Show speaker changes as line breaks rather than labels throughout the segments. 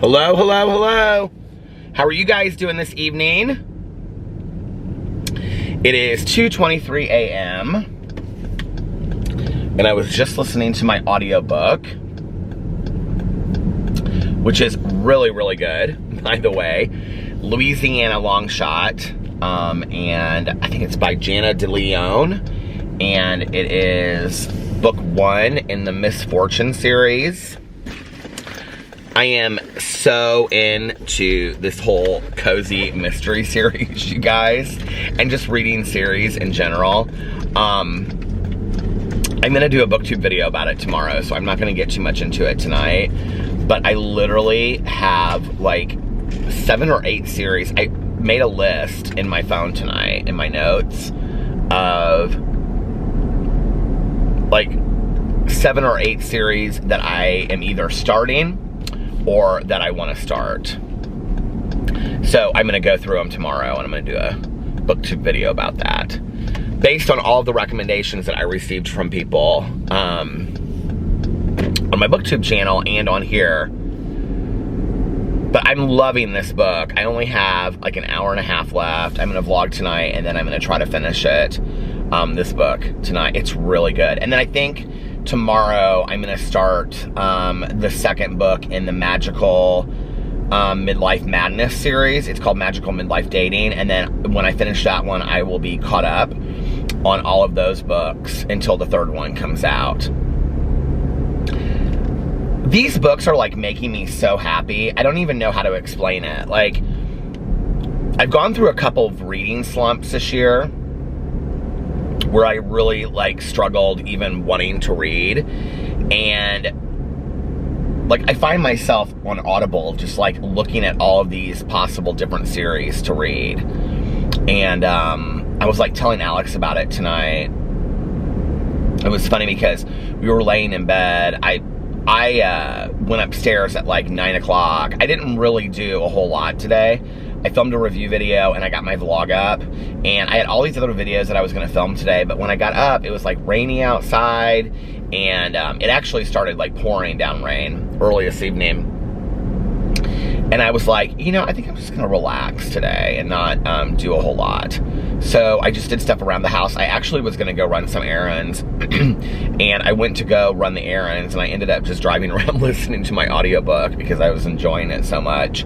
Hello, hello, hello. How are you guys doing this evening? It is 2:23 a.m. and I was just listening to my audiobook, which is really, really good, by the way. Louisiana Long Shot, and I think it's by Jana DeLeon, and it is book 1 in the Misfortune series. I am so into this whole cozy mystery series, you guys, and just reading series in general. I'm gonna do a booktube video about it tomorrow, so I'm not gonna get too much into it tonight, but I literally have like 7 or 8 series. I made a list in my phone tonight, in my notes, of like 7 or 8 series that I am either starting or that I want to start. So I'm gonna go through them tomorrow and I'm gonna do a booktube video about that, based on all of the recommendations that I received from people on my booktube channel and on here. But I'm loving this book. I only have like an hour and a half left. I'm gonna vlog tonight and then I'm gonna try to finish it, this book tonight. It's really good. And then I think tomorrow I'm gonna start the second book in the Magical Midlife Madness series. It's called Magical Midlife Dating, and then when I finish that one, I will be caught up on all of those books until the third one comes out. These books are like making me so happy. I don't even know how to explain it. Like, I've gone through a couple of reading slumps this year where I really like struggled even wanting to read, and like I find myself on Audible just like looking at all of these possible different series to read. And I was like telling Alex about it tonight. It was funny because we were laying in bed. I went upstairs at like 9 o'clock. I didn't really do a whole lot today. I filmed a review video and I got my vlog up, and I had all these other videos that I was gonna film today, but when I got up, it was like rainy outside, and it actually started like pouring down rain early this evening. And I was like, you know, I think I'm just gonna relax today and not do a whole lot. So I just did stuff around the house. I actually was gonna go run some errands, and I went to go run the errands, and I ended up just driving around listening to my audiobook because I was enjoying it so much.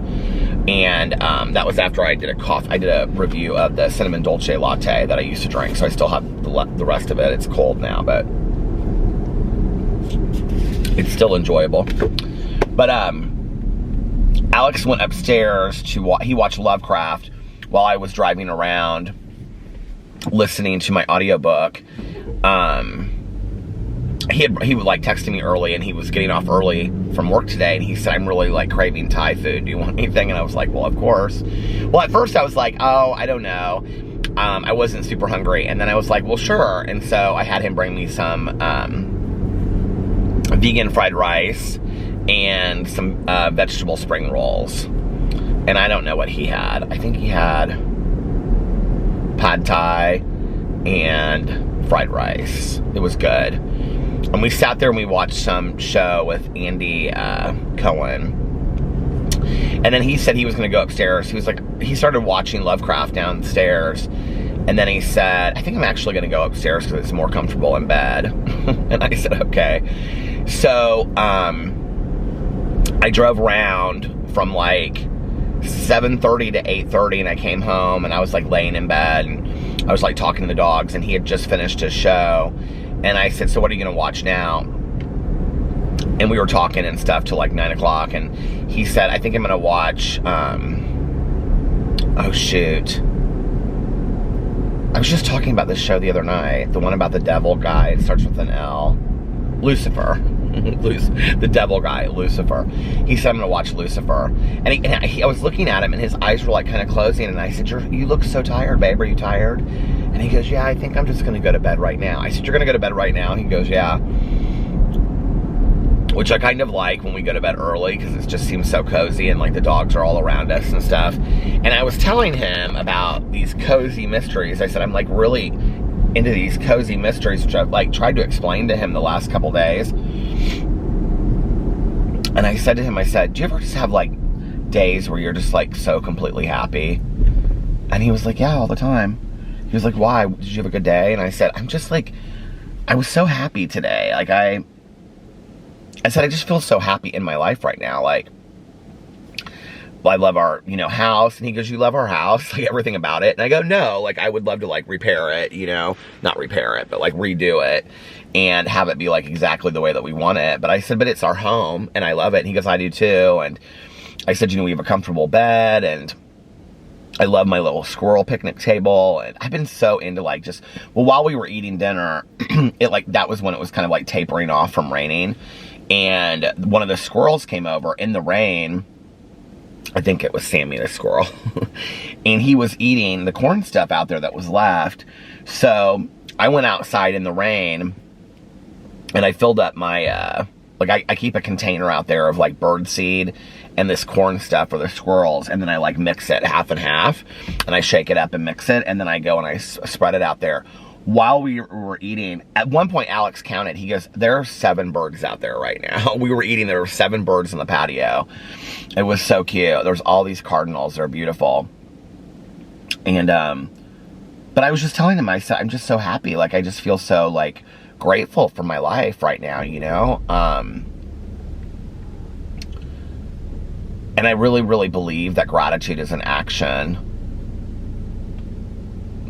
And that was after I did a review of the cinnamon dolce latte that I used to drink, so I still have the rest of it. It's cold now, but it's still enjoyable. But Alex went upstairs to he watched Lovecraft while I was driving around listening to my audiobook. He was like texting me early, and he was getting off early from work today, and he said, I'm really like craving Thai food. Do you want anything? And I was like, well, of course. Well, at first I was like, oh, I don't know. I wasn't super hungry. And then I was like, well, sure. And so I had him bring me some vegan fried rice and some vegetable spring rolls. And I don't know what he had. I think he had pad thai and fried rice. It was good. And we sat there and we watched some show with Andy Cohen. And then he said he was going to go upstairs. He was like, he started watching Lovecraft downstairs. And then he said, I think I'm actually going to go upstairs because it's more comfortable in bed. And I said, okay. So I drove around from like 7:30 to 8:30, and I came home, and I was like laying in bed, and I was like talking to the dogs, and he had just finished his show. And I said, so what are you gonna watch now? And we were talking and stuff till like 9 o'clock, and he said, I think I'm gonna watch, oh shoot. I was just talking about this show the other night, the one about the devil guy. It starts with an L. Lucifer. The devil guy, Lucifer. He said, I'm gonna watch Lucifer. And I was looking at him, and his eyes were like kind of closing, and I said, you look so tired, babe. Are you tired? And he goes, yeah, I think I'm just gonna go to bed right now. I said, you're gonna go to bed right now? And he goes, yeah. Which I kind of like when we go to bed early, because it just seems so cozy, and like the dogs are all around us and stuff. And I was telling him about these cozy mysteries. I said, I'm like really into these cozy mysteries, which I've like tried to explain to him the last couple days. And I said to him, I said, do you ever just have like days where you're just like so completely happy? And he was like, yeah, all the time. He was like, why? Did you have a good day? And I said, I'm just like, I was so happy today. Like I said, I just feel so happy in my life right now. Like, I love our, you know, house. And he goes, you love our house? Like everything about it. And I go, no, like I would love to like repair it, you know, not repair it, but like redo it and have it be like exactly the way that we want it. But I said, but it's our home and I love it. And he goes, I do too. And I said, you know, we have a comfortable bed and I love my little squirrel picnic table. And I've been so into like just, well, while we were eating dinner, it like, that was when it was kind of like tapering off from raining. And one of the squirrels came over in the rain. I think it was Sammy the squirrel. And he was eating the corn stuff out there that was left. So I went outside in the rain and I filled up my, I keep a container out there of like bird seed and this corn stuff for the squirrels. And then I like mix it half and half and I shake it up and mix it. And then I go and I spread it out there. While we were eating, at one point Alex counted, he goes, there are 7 birds out there right now. We were eating, there were 7 birds in the patio. It was so cute. There's all these cardinals, they're beautiful. And, but I was just telling him, I said, I'm just so happy. Like, I just feel so like grateful for my life right now, you know? And I really, really believe that gratitude is an action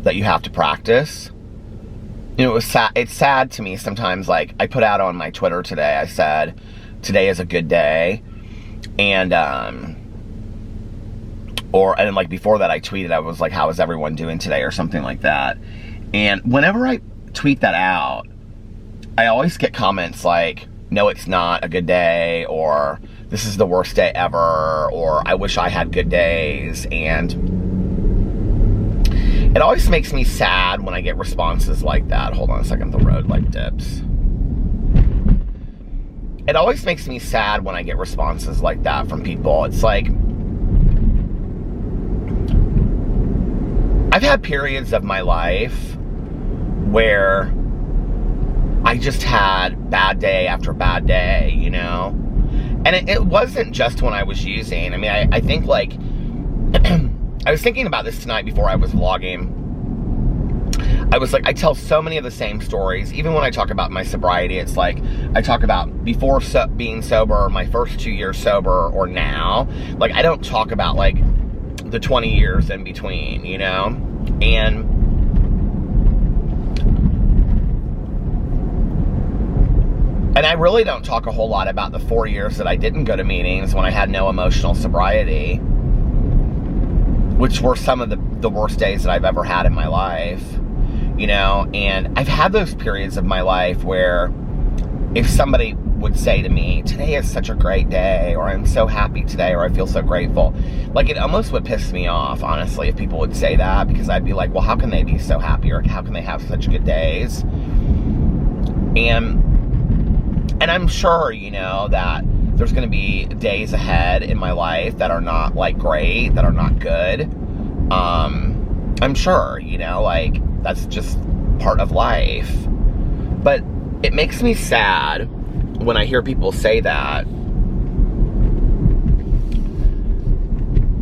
that you have to practice. You know, it's sad to me sometimes, like, I put out on my Twitter today, I said, today is a good day, and like, before that I tweeted, I was like, how is everyone doing today, or something like that, and whenever I tweet that out, I always get comments like, no, it's not a good day, or this is the worst day ever, or I wish I had good days, and it always makes me sad when I get responses like that. Hold on a second, the road like dips. It always makes me sad when I get responses like that from people. It's like, I've had periods of my life where I just had bad day after bad day, you know? And it wasn't just when I was using. I mean, I think like, I was thinking about this tonight before I was vlogging. I was like, I tell so many of the same stories. Even when I talk about my sobriety, it's like, I talk about before being sober, my first 2 years sober, or now. Like, I don't talk about, like, the 20 years in between, you know? And I really don't talk a whole lot about the 4 years that I didn't go to meetings when I had no emotional sobriety, which were some of the worst days that I've ever had in my life, you know? And I've had those periods of my life where if somebody would say to me, today is such a great day, or I'm so happy today, or I feel so grateful, like, it almost would piss me off, honestly, if people would say that, because I'd be like, well, how can they be so happy, or how can they have such good days? And I'm sure, you know, that there's going to be days ahead in my life that are not, like, great, that are not good. I'm sure, you know, like, that's just part of life. But it makes me sad when I hear people say that,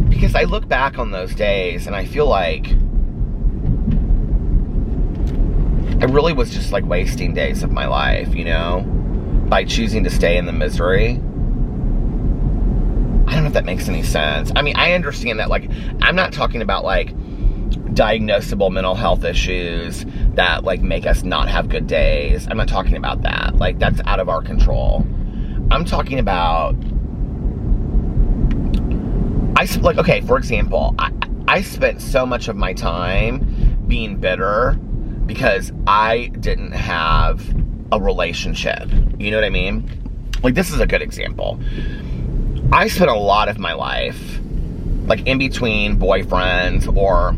because I look back on those days and I feel like I really was just, like, wasting days of my life, you know, by choosing to stay in the misery. I don't know if that makes any sense. I mean, I understand that, like, I'm not talking about, like, diagnosable mental health issues that, like, make us not have good days. I'm not talking about that. Like, that's out of our control. I'm talking about, like, okay, for example, I spent so much of my time being bitter because I didn't have a relationship. You know what I mean? Like, this is a good example. I spent a lot of my life, like, in between boyfriends, or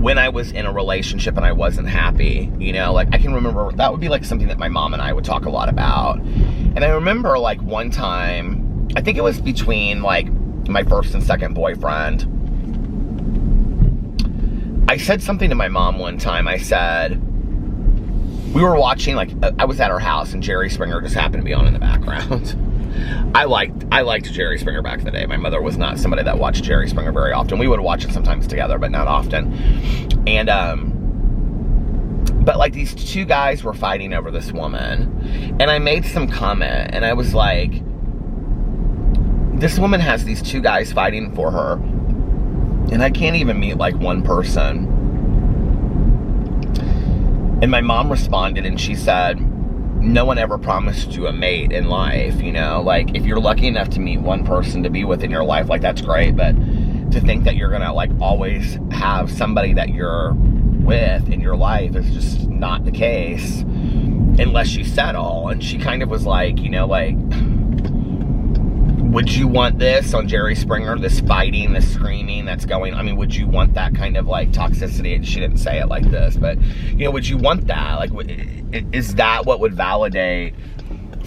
when I was in a relationship and I wasn't happy, you know, like, I can remember, that would be, like, something that my mom and I would talk a lot about. And I remember, like, one time, I think it was between, like, my first and second boyfriend, I said something to my mom one time. I said, we were watching, like, I was at her house and Jerry Springer just happened to be on in the background. I liked Jerry Springer back in the day. My mother was not somebody that watched Jerry Springer very often. We would watch it sometimes together, but not often. And but like these two guys were fighting over this woman, and I made some comment, and I was like, this woman has these two guys fighting for her, and I can't even meet like one person. And my mom responded, and she said, no one ever promised you a mate in life, you know? Like, if you're lucky enough to meet one person to be with in your life, like, that's great, but to think that you're gonna, like, always have somebody that you're with in your life is just not the case unless you settle. And she kind of was like, you know, like, would you want this on Jerry Springer, this fighting, this screaming that's going, I mean, would you want that kind of like toxicity? And she didn't say it like this, but, you know, would you want that? Like, is that what would validate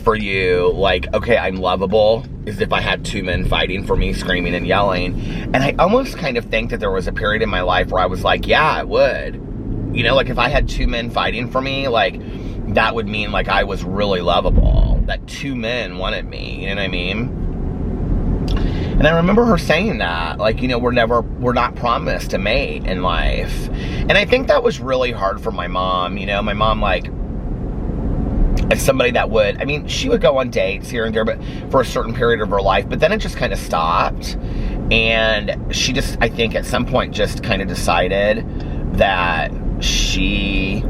for you? Like, okay, I'm lovable, is if I had two men fighting for me, screaming and yelling. And I almost kind of think that there was a period in my life where I was like, yeah, it would. You know, like if I had two men fighting for me, like that would mean like I was really lovable, that two men wanted me, you know what I mean? And I remember her saying that, like, you know, we're not promised a mate in life. And I think that was really hard for my mom, you know, my mom, like, as somebody that would, I mean, she would go on dates here and there, but for a certain period of her life, but then it just kind of stopped. And she just, I think at some point just kind of decided that she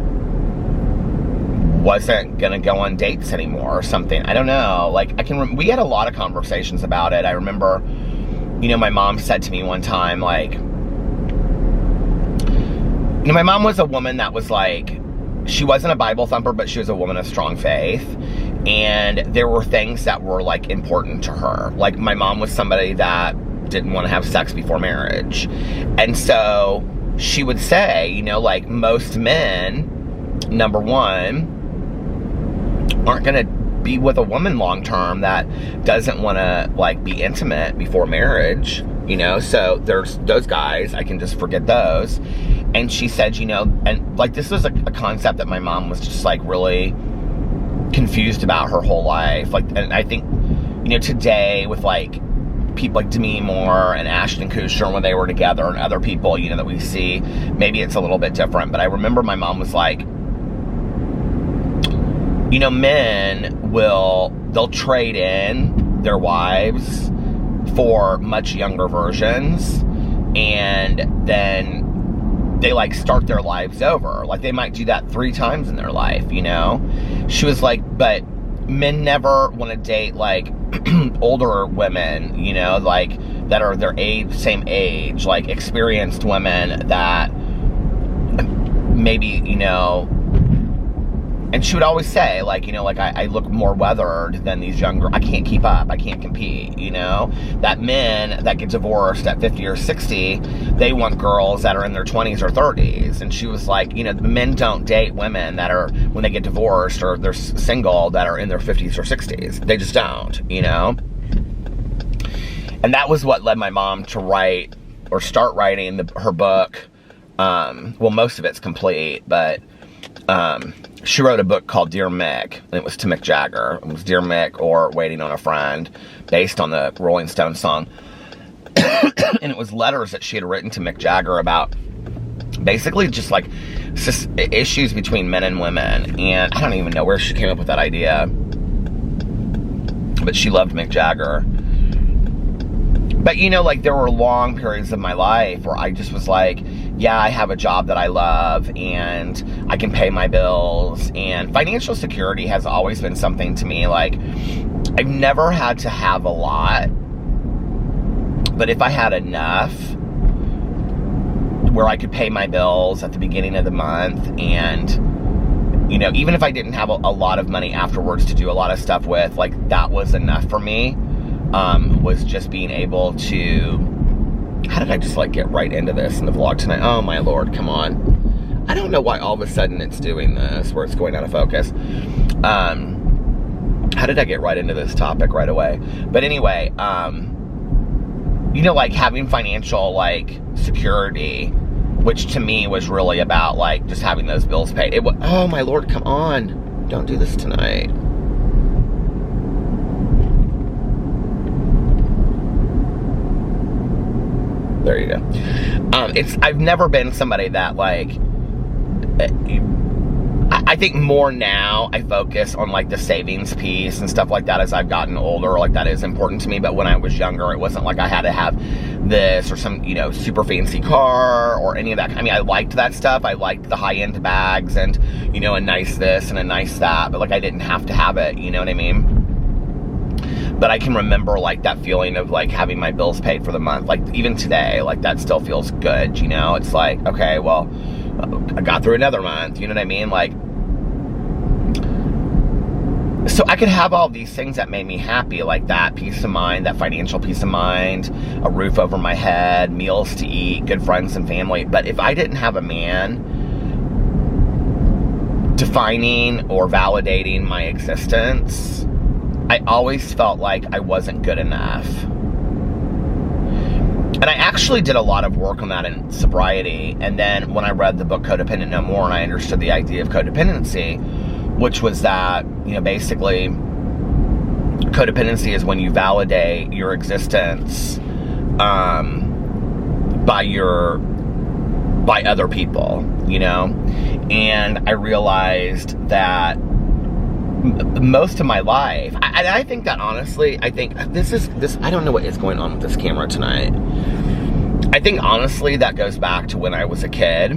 wasn't gonna go on dates anymore or something. I don't know. Like, we had a lot of conversations about it. I remember, you know, my mom said to me one time, like, you know, my mom was a woman that was like, she wasn't a Bible thumper, but she was a woman of strong faith. And there were things that were like important to her. Like, my mom was somebody that didn't want to have sex before marriage. And so she would say, you know, like, most men, number one, aren't gonna be with a woman long term that doesn't want to like be intimate before marriage, you know? So there's those guys, I can just forget those. And she said, you know, and like this was a concept that my mom was just like really confused about her whole life. Like, and I think, you know, today with like people like Demi Moore and Ashton Kutcher when they were together, and other people, you know, that we see, maybe it's a little bit different. But I remember my mom was like, you know, men they'll trade in their wives for much younger versions, and then they like start their lives over. Like, they might do that 3 times in their life, you know? She was like, but men never want to date like older women, you know, like that are their same age, like experienced women that maybe, you know. And she would always say, like, you know, like, I look more weathered than these younger, I can't keep up, I can't compete, you know? That men that get divorced at 50 or 60, they want girls that are in their 20s or 30s. And she was like, you know, men don't date women that are, when they get divorced or they're single, that are in their 50s or 60s. They just don't, you know? And that was what led my mom to write, or start writing her book. Well, most of it's complete, but she wrote a book called Dear Mick, and it was to Mick Jagger. It was Dear Mick or Waiting on a Friend, based on the Rolling Stones song. And it was letters that she had written to Mick Jagger about basically just like issues between men and women. And I don't even know where she came up with that idea, but she loved Mick Jagger. But, you know, like, there were long periods of my life where I just was like, yeah, I have a job that I love, and I can pay my bills, and financial security has always been something to me. Like, I've never had to have a lot, but if I had enough where I could pay my bills at the beginning of the month, and, you know, even if I didn't have a lot of money afterwards to do a lot of stuff with, like, that was enough for me. Was just being able to, how did I just like get right into this in the vlog tonight? Oh my Lord, come on. I don't know why all of a sudden it's doing this, where it's going out of focus. How did I get right into this topic right away? But anyway, you know, like having financial like security, which to me was really about like just having those bills paid. Oh my Lord, come on. Don't do this tonight. There you go. I've never been somebody that, like, I think more now I focus on, like, the savings piece and stuff like that as I've gotten older. Like, that is important to me. But when I was younger, it wasn't like I had to have this or some, you know, super fancy car or any of that. I mean, I liked that stuff. I liked the high-end bags and, you know, a nice this and a nice that. But, like, I didn't have to have it. You know what I mean? But I can remember, like, that feeling of, like, having my bills paid for the month. Like, even today, like, that still feels good, you know? It's like, okay, well, I got through another month. You know what I mean? Like, so I could have all these things that made me happy, like that peace of mind, that financial peace of mind, a roof over my head, meals to eat, good friends and family. But if I didn't have a man defining or validating my existence, I always felt like I wasn't good enough. And I actually did a lot of work on that in sobriety. And then when I read the book Codependent No More, and I understood the idea of codependency, which was that, you know, basically codependency is when you validate your existence by other people, you know? And I realized that most of my life, I think that honestly, I think this, I don't know what is going on with this camera tonight. I think honestly that goes back to when I was a kid.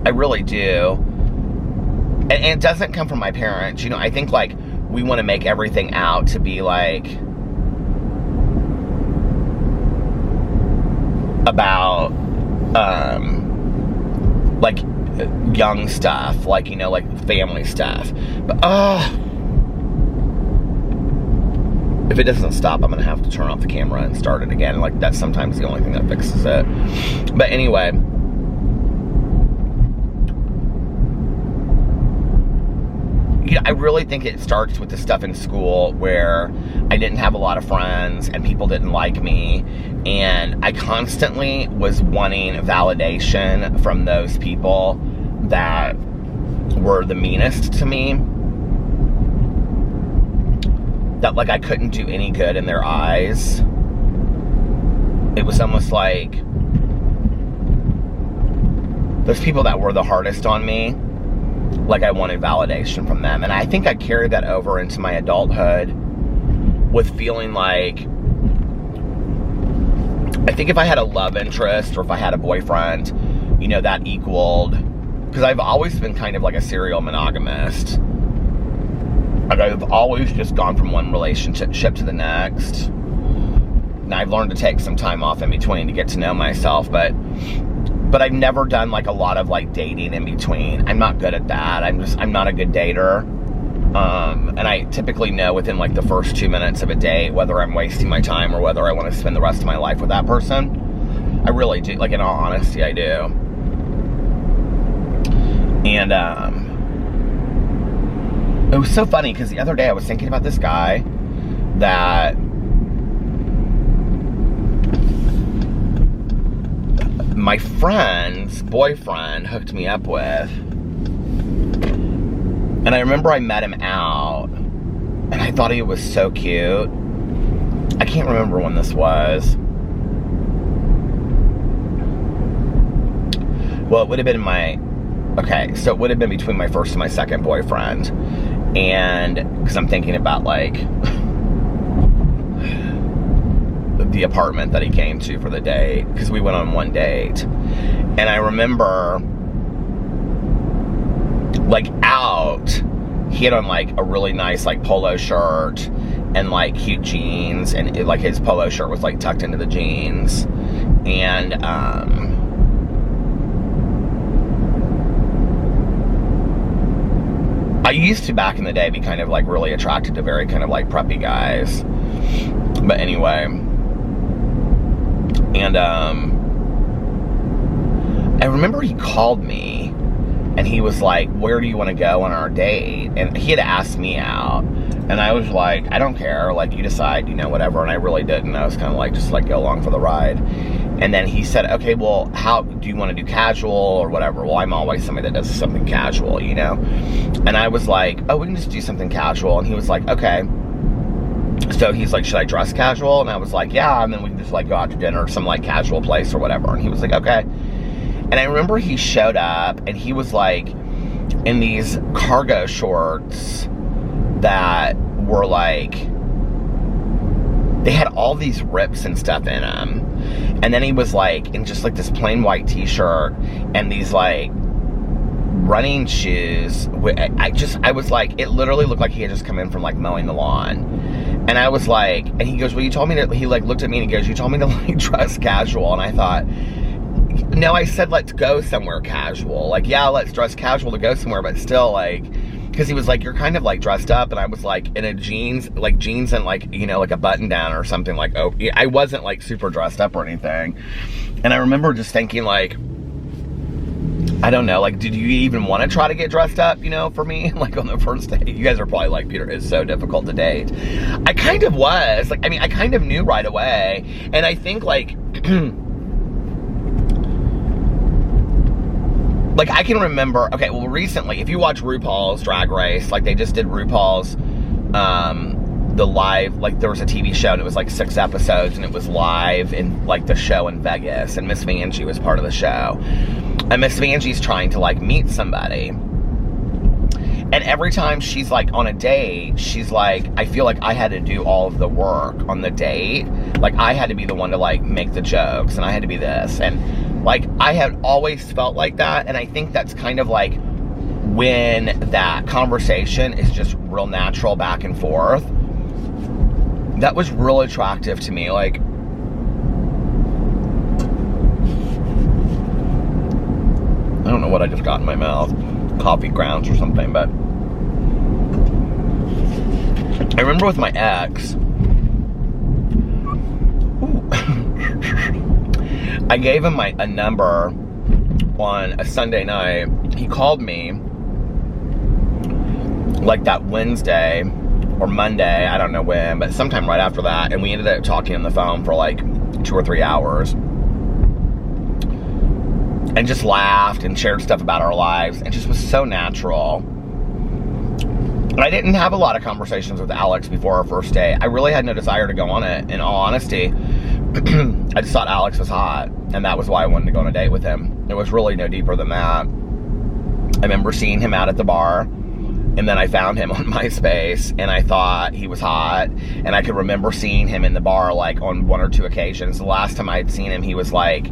I really do. And it doesn't come from my parents. You know, I think, like, we want to make everything out to be, like, about, like, young stuff. Like, you know, like, family stuff. But, if it doesn't stop, I'm going to have to turn off the camera and start it again. Like, that's sometimes the only thing that fixes it. But anyway, you know, I really think it starts with the stuff in school where I didn't have a lot of friends and people didn't like me, and I constantly was wanting validation from those people that were the meanest to me, that, like, I couldn't do any good in their eyes. It was almost like those people that were the hardest on me, like, I wanted validation from them. And I think I carried that over into my adulthood with feeling like, I think if I had a love interest or if I had a boyfriend, you know, that equaled, because I've always been kind of like a serial monogamist. Like, I've always just gone from one relationship to the next. And I've learned to take some time off in between to get to know myself, but I've never done, like, a lot of, like, dating in between. I'm not good at that. I'm not a good dater. And I typically know within, like, the first 2 minutes of a date whether I'm wasting my time or whether I want to spend the rest of my life with that person. I really do. Like, in all honesty, I do. And, it was so funny because the other day I was thinking about this guy that my friend's boyfriend hooked me up with. And I remember I met him out, and I thought he was so cute. I can't remember when this was. Well, it would have been so it would have been between my first and my second boyfriend. And, because I'm thinking about, like, the apartment that he came to for the date, because we went on one date. And I remember, like, out, he had on, like, a really nice, like, polo shirt and, like, cute jeans, and like, his polo shirt was, like, tucked into the jeans. And I used to, back in the day, be kind of, like, really attracted to very kind of, like, preppy guys. But anyway, and I remember he called me and he was like, where do you want to go on our date? And he had asked me out, and I was like, I don't care, like, you decide, you know, whatever. And I really didn't. I was kind of like, just, like, go along for the ride. And then he said, okay, well, how do you want to do, casual or whatever? Well, I'm always somebody that does something casual, you know? And I was like, oh, we can just do something casual. And he was like, okay. So he's like, should I dress casual? And I was like, yeah, and then we can just like go out to dinner or some like casual place or whatever. And he was like, okay. And I remember he showed up and he was like in these cargo shorts that were like, they had all these rips and stuff in them. And then he was like in just like this plain white t-shirt and these like running shoes. I was like, it literally looked like he had just come in from like mowing the lawn. And I was like, and he goes, well, you told me to, he like looked at me and he goes, you told me to like dress casual. And I thought, no, I said, let's go somewhere casual. Like, yeah, let's dress casual to go somewhere, but still like, because he was like, you're kind of like dressed up. And I was like in a jeans and like, you know, like a button down or something like, oh, I wasn't like super dressed up or anything. And I remember just thinking like, I don't know, like, did you even want to try to get dressed up, you know, for me? Like on the first date? You guys are probably like, Peter, it's so difficult to date. I kind of was. Like, I mean, I kind of knew right away. And I think like, like I can remember, okay, well recently, if you watch RuPaul's Drag Race, like they just did RuPaul's, the live, like there was a TV show and it was like 6 episodes and it was live in like the show in Vegas and Miss Vanjie was part of the show. And Miss Vanjie's trying to like meet somebody. And every time she's like on a date, she's like, I feel like I had to do all of the work on the date. Like I had to be the one to like make the jokes and I had to be this. And like I had always felt like that. And I think that's kind of like when that conversation is just real natural back and forth. That was real attractive to me. Like, I don't know what I just got in my mouth. Coffee grounds or something, but I remember with my ex, I gave him a number on a Sunday night. He called me like that Wednesday or Monday, I don't know when, but sometime right after that, and we ended up talking on the phone for like 2 or 3 hours. And just laughed and shared stuff about our lives and just was so natural. And I didn't have a lot of conversations with Alex before our first date. I really had no desire to go on it, in all honesty. I just thought Alex was hot, and that was why I wanted to go on a date with him. It was really no deeper than that. I remember seeing him out at the bar, and then I found him on MySpace, and I thought he was hot. And I could remember seeing him in the bar like on 1 or 2 occasions. The last time I had seen him, he was like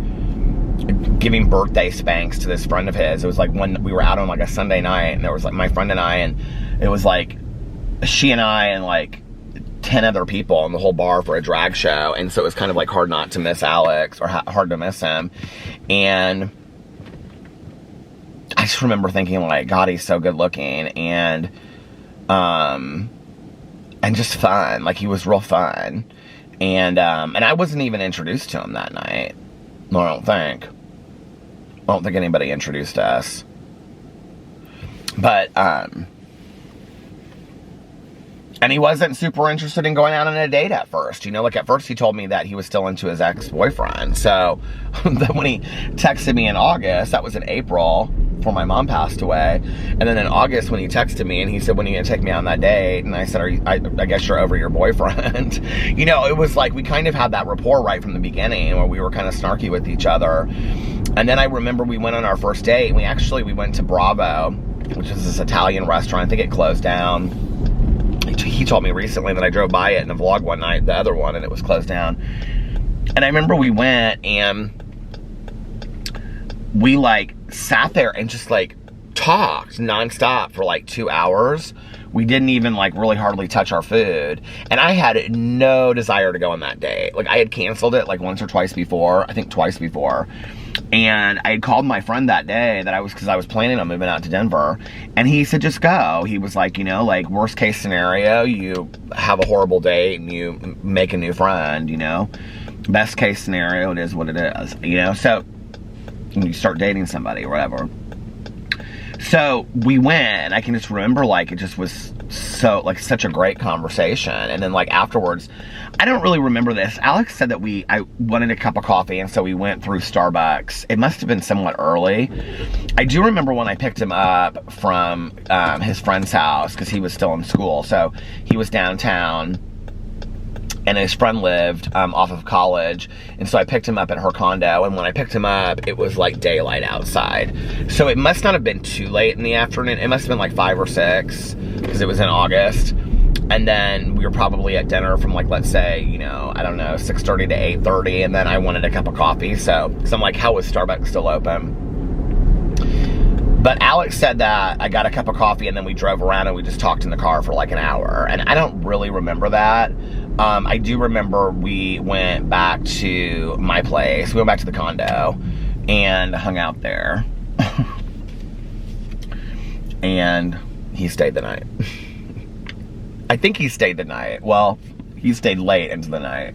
giving birthday spanks to this friend of his. It was like when we were out on like a Sunday night, and there was like my friend and I, and it was like she and I and like 10 other people in the whole bar for a drag show. And so it was kind of like hard not to miss Alex, or hard to miss him. And I just remember thinking like, God, he's so good looking and just fun. Like he was real fun. And I wasn't even introduced to him that night. No, I don't think anybody introduced us. But, and he wasn't super interested in going out on a date at first. You know, like at first he told me that he was still into his ex-boyfriend. So then when he texted me in August, that was in April before my mom passed away. And then in August when he texted me and he said, when are you gonna take me on that date? And I said, I guess you're over your boyfriend. You know, it was like, we kind of had that rapport right from the beginning where we were kind of snarky with each other. And then I remember we went on our first date and we went to Bravo, which is this Italian restaurant. I think it closed down. He told me recently that I drove by it in a vlog one night, the other one, and it was closed down. And I remember we went and we like sat there and just like talked nonstop for like 2 hours. We didn't even like really hardly touch our food. And I had no desire to go on that date. Like I had canceled it like once or twice before, I think twice before. And I had called my friend that day because I was planning on moving out to Denver. And he said, just go. He was like, you know, like worst case scenario, you have a horrible date and you make a new friend, you know. Best case scenario, it is what it is, you know. So you start dating somebody or whatever. So we went, I can just remember like it just was so like such a great conversation. And then like afterwards, I don't really remember this. Alex said that I wanted a cup of coffee, and so we went through Starbucks. It must have been somewhat early. I do remember when I picked him up from his friend's house because he was still in school. So he was downtown and his friend lived off of College, and so I picked him up at her condo, and when I picked him up, it was like daylight outside. So it must not have been too late in the afternoon. It must have been like 5 or 6, because it was in August. And then we were probably at dinner from like, let's say, you know, I don't know, 6:30 to 8:30, and then I wanted a cup of coffee, so I'm like, how was Starbucks still open? But Alex said that I got a cup of coffee, and then we drove around and we just talked in the car for like an hour, and I don't really remember that. I do remember we went back to my place. We went back to the condo and hung out there. And he stayed the night. I think he stayed the night. Well, he stayed late into the night.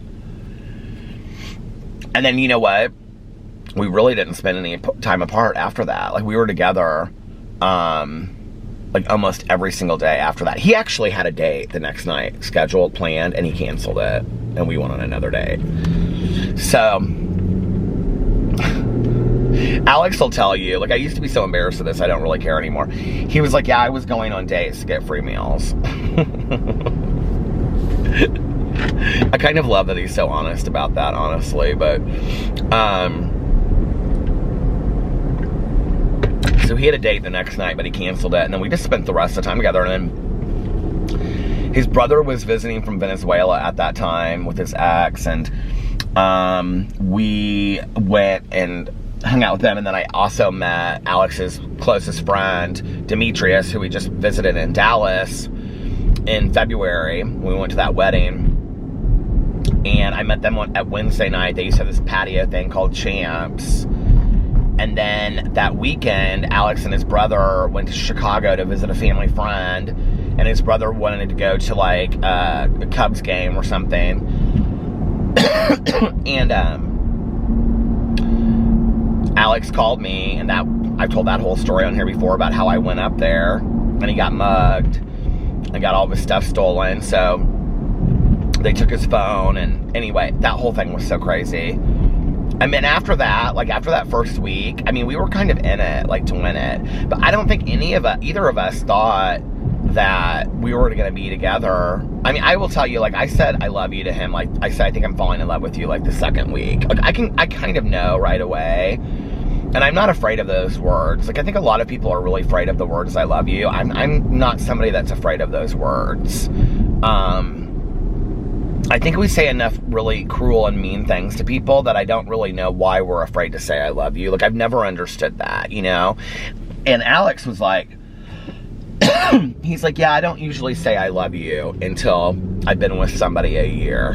And then, you know what? We really didn't spend any time apart after that. Like, we were together like almost every single day after that. He actually had a date the next night scheduled, planned, and he canceled it, and we went on another date. So Alex will tell you, like, I used to be so embarrassed of this, I don't really care anymore. He was like, yeah, I was going on dates to get free meals. I kind of love that he's so honest about that, honestly, but so he had a date the next night, but he canceled it, and then we just spent the rest of the time together. And then his brother was visiting from Venezuela at that time with his ex, and we went and hung out with them. And then I also met Alex's closest friend, Demetrius, who we just visited in Dallas in February. We went to that wedding, and I met them at Wednesday night. They used to have this patio thing called Champs. And then that weekend, Alex and his brother went to Chicago to visit a family friend, and his brother wanted to go to like a Cubs game or something. And Alex called me, and that I've told that whole story on here before about how I went up there and he got mugged and got all of his stuff stolen. So they took his phone, and anyway, that whole thing was so crazy. And then after that, like after that first week, I mean, we were kind of in it, like to win it. But I don't think either of us thought that we were going to be together. I mean, I will tell you, like I said, I love you to him. Like I said, I think I'm falling in love with you like the second week. Like I kind of know right away. And I'm not afraid of those words. Like I think a lot of people are really afraid of the words I love you. I'm not somebody that's afraid of those words. I think we say enough really cruel and mean things to people that I don't really know why we're afraid to say I love you. Like, I've never understood that, you know? And Alex was like, he's like, yeah, I don't usually say I love you until I've been with somebody a year.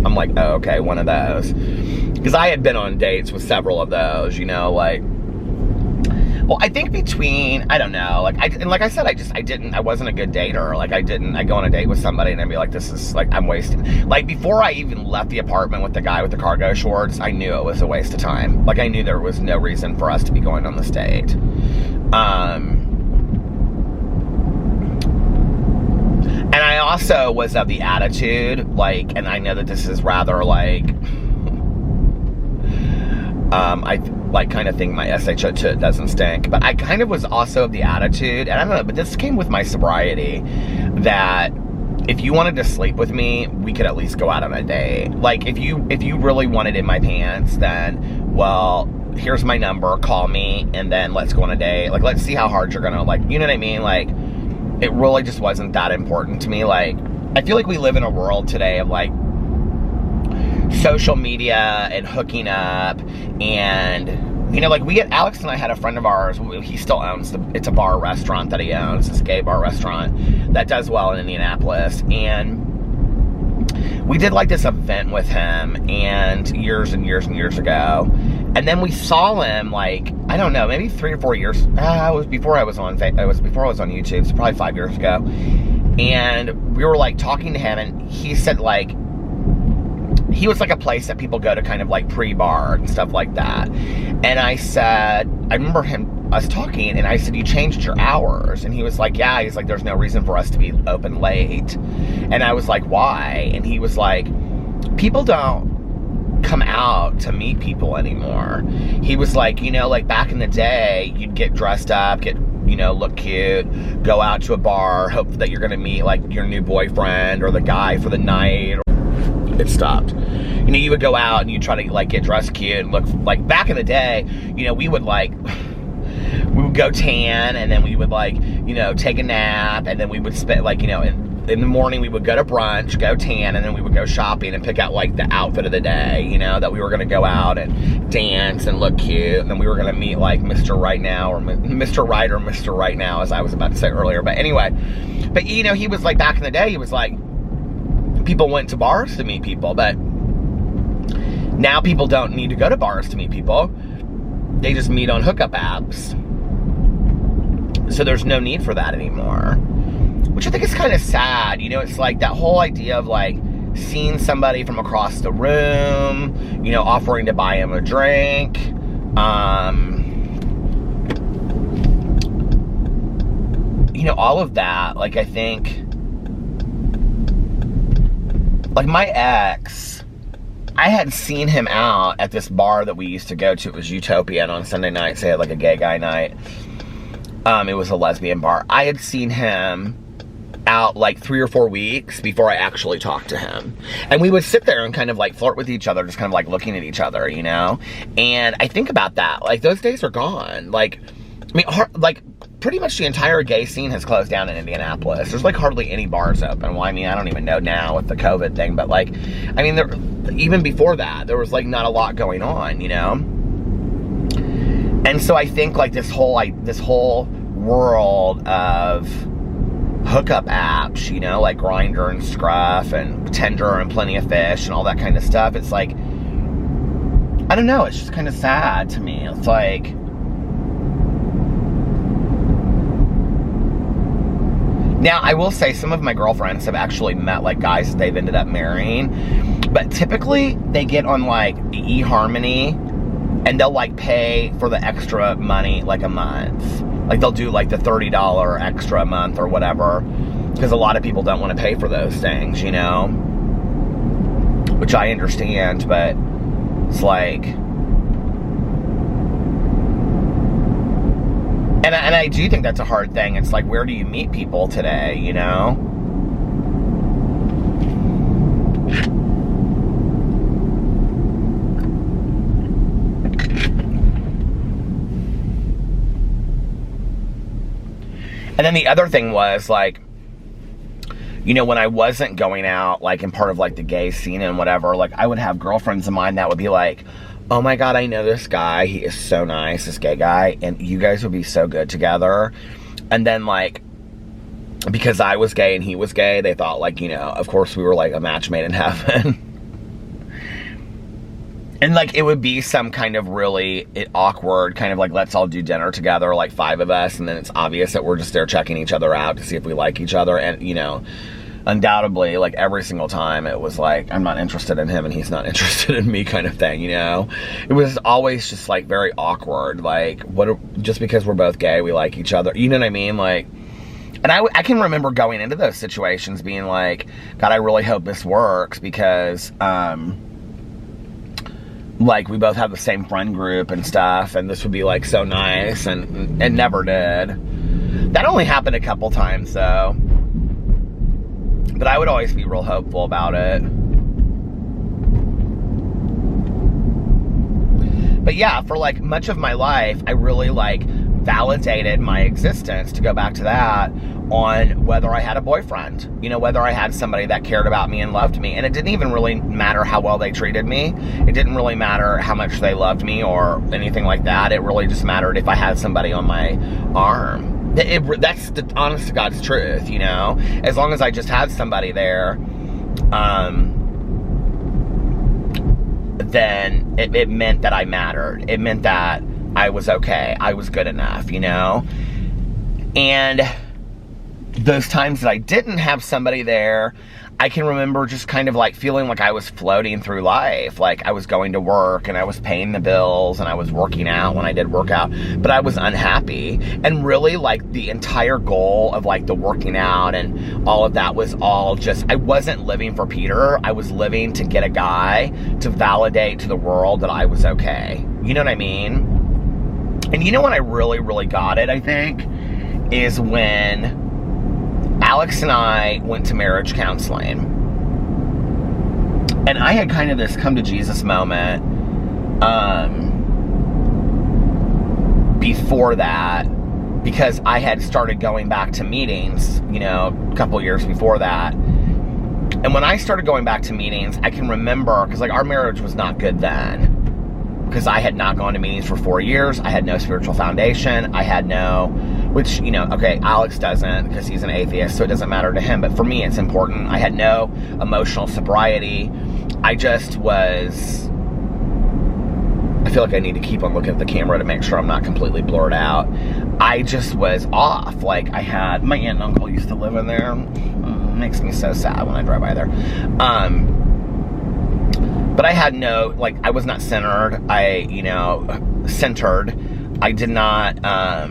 I'm like, oh, okay, one of those. Because I had been on dates with several of those, you know, like, well, I think between, I don't know, like, like I said, I wasn't a good dater. Like, I go on a date with somebody and I'd be like, this is, like, I'm wasting. Like, before I even left the apartment with the guy with the cargo shorts, I knew it was a waste of time. Like, I knew there was no reason for us to be going on this date. And I also was of the attitude, like, and I know that this is rather, like, I like kind of think my SHO doesn't stink, but I kind of was also of the attitude, and I don't know, but this came with my sobriety, that if you wanted to sleep with me, we could at least go out on a date. Like, if you really wanted in my pants, then, well, here's my number, call me, and then let's go on a date. Like, let's see how hard you're gonna, like, you know what I mean? Like, it really just wasn't that important to me. Like, I feel like we live in a world today of, like, social media and hooking up, and you know, like Alex and I had a friend of ours, he still owns it's a bar restaurant that he owns, it's a gay bar restaurant that does well in Indianapolis, and we did like this event with him and years ago, and then we saw him, like, I don't know, maybe 3 or 4 years, it was before I was on YouTube, so probably 5 years ago, and we were like talking to him, and he said, like, he was like a place that people go to kind of like pre-bar and stuff like that. And I said, I remember us talking, and I said, you changed your hours? And he was like, yeah. He's like, there's no reason for us to be open late. And I was like, why? And he was like, people don't come out to meet people anymore. He was like, you know, like back in the day, you'd get dressed up, look cute, go out to a bar, hope that you're gonna meet like your new boyfriend or the guy for the night. it stopped. You know, you would go out and you try to like get dressed cute and look like, back in the day, you know, we would go tan, and then we would like, you know, take a nap, and then we would spend like, you know, in the morning we would go to brunch, go tan, and then we would go shopping and pick out like the outfit of the day, you know, that we were going to go out and dance and look cute, and then we were going to meet like Mr. Right Now, or Mr. Right, or Mr. Right Now, as I was about to say earlier. But anyway, but you know, he was like, back in the day, he was like, people went to bars to meet people, but now people don't need to go to bars to meet people. They just meet on hookup apps. So there's no need for that anymore, which I think is kind of sad. You know, it's like that whole idea of like seeing somebody from across the room, you know, offering to buy him a drink, you know, all of that. Like, I think, like my ex, I had seen him out at this bar that we used to go to. It was Utopia, and on Sunday nights they had like a gay guy night. It was a lesbian bar. I had seen him out like 3 or 4 weeks before I actually talked to him. And we would sit there and kind of like flirt with each other, just kind of like looking at each other, you know? And I think about that. Like, those days are gone. Like, I mean, like, pretty much the entire gay scene has closed down in Indianapolis. There's like hardly any bars open. Well, I mean, I don't even know now with the COVID thing, but like, I mean, even before that, there was like not a lot going on, you know? And so I think like this whole world of hookup apps, you know, like Grindr and Scruff and Tinder and Plenty of Fish and all that kind of stuff, it's like, I don't know, it's just kind of sad to me. It's like, now I will say some of my girlfriends have actually met like guys that they've ended up marrying, but typically they get on like eHarmony and they'll like pay for the extra money like a month. Like, they'll do like the $30 extra a month or whatever, because a lot of people don't want to pay for those things, you know? Which I understand, but it's like, and I do think that's a hard thing. It's like, where do you meet people today, you know? And then the other thing was, like, you know, when I wasn't going out, like, in part of, like, the gay scene and whatever, like, I would have girlfriends of mine that would be like, oh my God, I know this guy. He is so nice, this gay guy, and you guys would be so good together. And then, like, because I was gay and he was gay, they thought, like, you know, of course we were, like, a match made in heaven. And, like, it would be some kind of really awkward kind of, like, let's all do dinner together, like, 5 of us, and then it's obvious that we're just there checking each other out to see if we like each other. And, you know, undoubtedly, like, every single time it was like, I'm not interested in him and he's not interested in me kind of thing, you know? It was always just, like, very awkward. Like, just because we're both gay, we like each other. You know what I mean? Like, and I can remember going into those situations being like, God, I really hope this works, because, like, we both have the same friend group and stuff, and this would be, like, so nice, and it never did. That only happened a couple times, though. But I would always be real hopeful about it. But yeah, for, like, much of my life, I really, like, validated my existence, to go back to that, on whether I had a boyfriend, you know, whether I had somebody that cared about me and loved me. And it didn't even really matter how well they treated me. It didn't really matter how much they loved me or anything like that. It really just mattered if I had somebody on my arm. That's the honest to God's truth, you know? As long as I just had somebody there, then it meant that I mattered. It meant that I was okay. I was good enough, you know? And those times that I didn't have somebody there, I can remember just kind of like feeling like I was floating through life. Like, I was going to work and I was paying the bills and I was working out when I did work out, but I was unhappy. And really, like, the entire goal of, like, the working out and all of that was all just, I wasn't living for Peter. I was living to get a guy to validate to the world that I was okay. You know what I mean? And you know when I really, really got it, I think, is when Alex and I went to marriage counseling. And I had kind of this come to Jesus moment before that, because I had started going back to meetings, you know, a couple years before that. And when I started going back to meetings, I can remember, because like our marriage was not good then, because I had not gone to meetings for 4 years. I had no spiritual foundation. I had no, which, you know, okay, Alex doesn't because he's an atheist, so it doesn't matter to him. But for me, it's important. I had no emotional sobriety. I just was, I feel like I need to keep on looking at the camera to make sure I'm not completely blurred out. I just was off. Like, I had, my aunt and uncle used to live in there. Makes me so sad when I drive by there. But I had no, like, I was not centered. Centered. I did not, I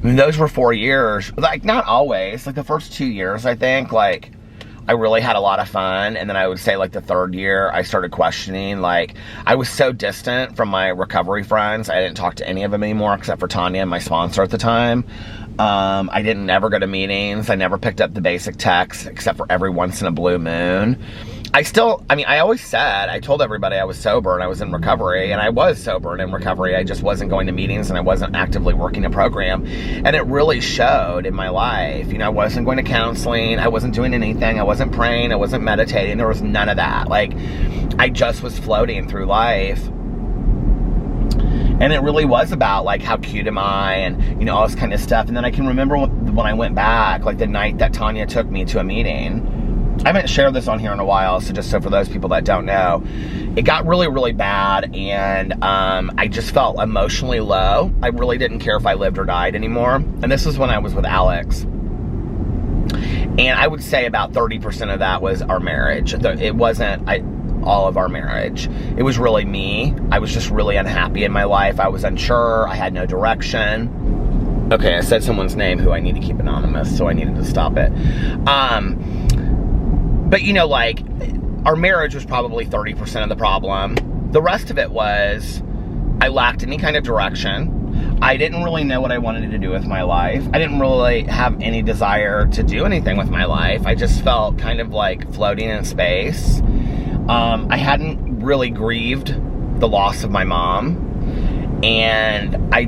mean, those were 4 years. Like, not always. Like, the first 2 years, I think, like, I really had a lot of fun. And then I would say, like, the third year, I started questioning. Like, I was so distant from my recovery friends. I didn't talk to any of them anymore except for Tanya, my sponsor at the time. I didn't ever go to meetings. I never picked up the basic texts except for every once in a blue moon. I always said, I told everybody I was sober and I was in recovery, and I was sober and in recovery. I just wasn't going to meetings and I wasn't actively working a program. And it really showed in my life. You know, I wasn't going to counseling. I wasn't doing anything. I wasn't praying. I wasn't meditating. There was none of that. Like, I just was floating through life. And it really was about, like, how cute am I, and, you know, all this kind of stuff. And then I can remember when I went back, like, the night that Tanya took me to a meeting. I haven't shared this on here in a while, so just so for those people that don't know, it got really, really bad, and I just felt emotionally low. I really didn't care if I lived or died anymore. And this was when I was with Alex. And I would say about 30% of that was our marriage. It wasn't all of our marriage. It was really me. I was just really unhappy in my life. I was unsure. I had no direction. Okay, I said someone's name who I need to keep anonymous, so I needed to stop it. But, you know, like, our marriage was probably 30% of the problem. The rest of it was I lacked any kind of direction. I didn't really know what I wanted to do with my life. I didn't really have any desire to do anything with my life. I just felt kind of like floating in space. I hadn't really grieved the loss of my mom. And I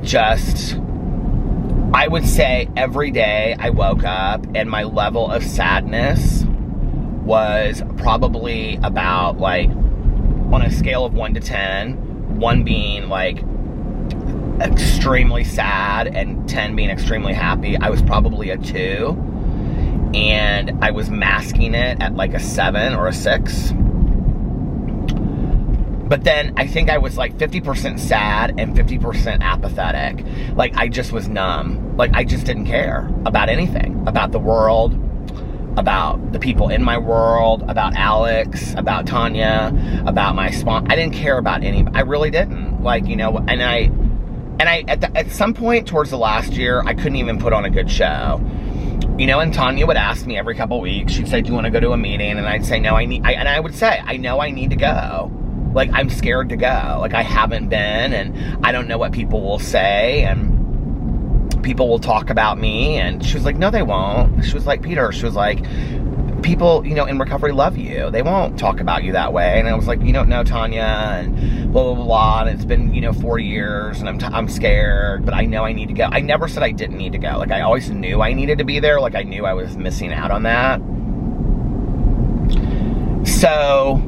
would say every day I woke up and my level of sadness was probably about, like, on a scale of 1 to 10, 1 being like extremely sad and 10 being extremely happy, I was probably a 2. And I was masking it at like a 7 or a 6. But then I think I was like 50% sad and 50% apathetic. Like, I just was numb. Like, I just didn't care about anything, about the world, about the people in my world, about Alex, about Tanya, about my sponsor. I didn't care about any. I really didn't. Like, you know, and I at some point towards the last year, I couldn't even put on a good show. You know, and Tanya would ask me every couple weeks. She'd say, "Do you want to go to a meeting?" And I'd say, "No, and I would say, "I know I need to go." Like, I'm scared to go. Like, I haven't been, and I don't know what people will say, and people will talk about me. And she was like, "No, they won't." She was like, "Peter," she was like, "people, you know, in recovery love you. They won't talk about you that way." And I was like, "You don't know, Tanya," and blah, blah, blah, blah. And it's been, you know, 4 years, and I'm scared, but I know I need to go. I never said I didn't need to go. Like, I always knew I needed to be there. Like, I knew I was missing out on that. So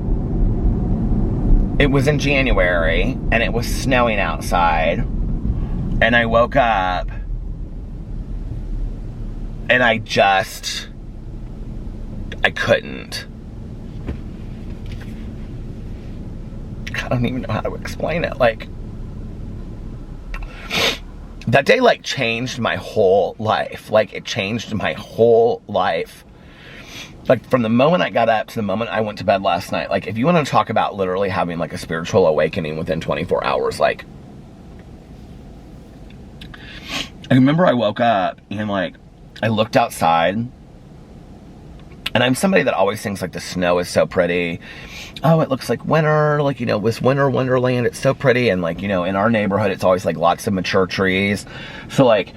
it was in January, and it was snowing outside, and I woke up, and I couldn't. I don't even know how to explain it. Like, that day, like, changed my whole life. Like, it changed my whole life. Like, from the moment I got up to the moment I went to bed last night, like, if you want to talk about literally having, like, a spiritual awakening within 24 hours, like, I remember I woke up and, like, I looked outside, and I'm somebody that always thinks, like, the snow is so pretty. Oh, it looks like winter, like, you know, this winter wonderland, it's so pretty. And, like, you know, in our neighborhood, it's always, like, lots of mature trees. So, like,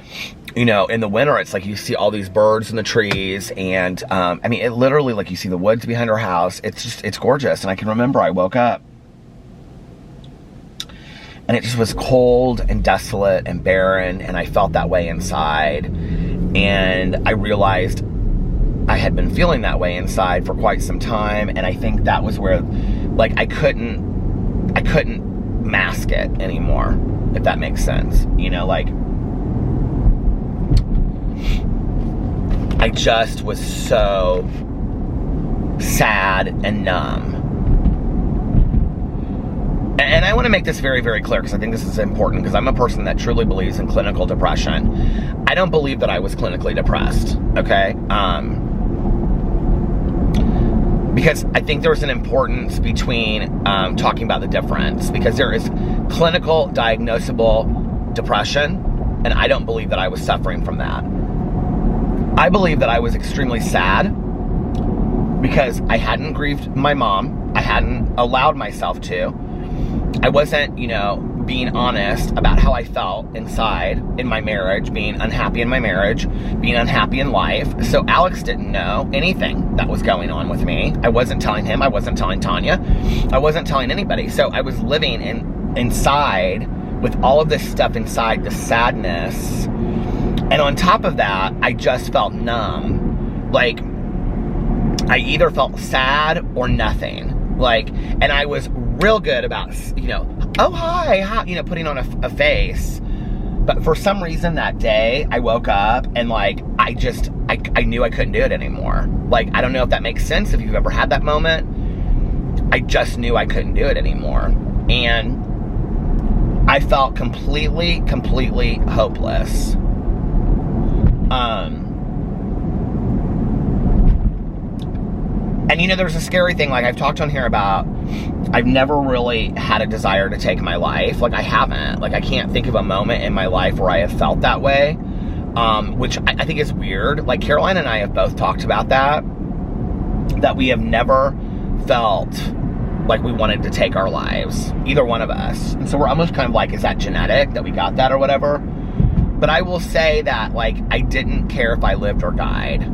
you know, in the winter, it's like you see all these birds in the trees, and I mean, it literally, like, you see the woods behind our house. It's gorgeous. And I can remember I woke up and it just was cold and desolate and barren, and I felt that way inside. And I realized I had been feeling that way inside for quite some time, and I think that was where, like, I couldn't mask it anymore, if that makes sense. You know, like, I just was so sad and numb. And I want to make this very, very clear, because I think this is important, because I'm a person that truly believes in clinical depression. I don't believe that I was clinically depressed, okay? Because I think there's an importance between talking about the difference, because there is clinical diagnosable depression, and I don't believe that I was suffering from that. I believe that I was extremely sad because I hadn't grieved my mom. I hadn't allowed myself to. I wasn't, you know, being honest about how I felt inside in my marriage, being unhappy in my marriage, being unhappy in life. So Alex didn't know anything that was going on with me. I wasn't telling him. I wasn't telling Tanya. I wasn't telling anybody. So I was living inside with all of this stuff inside, the sadness. And on top of that, I just felt numb. Like, I either felt sad or nothing. Like, and I was real good about, you know, oh, hi, you know, putting on a face. But for some reason that day, I woke up and, like, I knew I couldn't do it anymore. Like, I don't know if that makes sense, if you've ever had that moment. I just knew I couldn't do it anymore. And I felt completely hopeless. And, you know, there's a scary thing, like, I've talked on here about, I've never really had a desire to take my life. Like, I haven't. Like, I can't think of a moment in my life where I have felt that way, which I think is weird. Like, Caroline and I have both talked about that we have never felt like we wanted to take our lives, either one of us. And so we're almost kind of like, is that genetic, that we got that or whatever? But I will say that, like, I didn't care if I lived or died.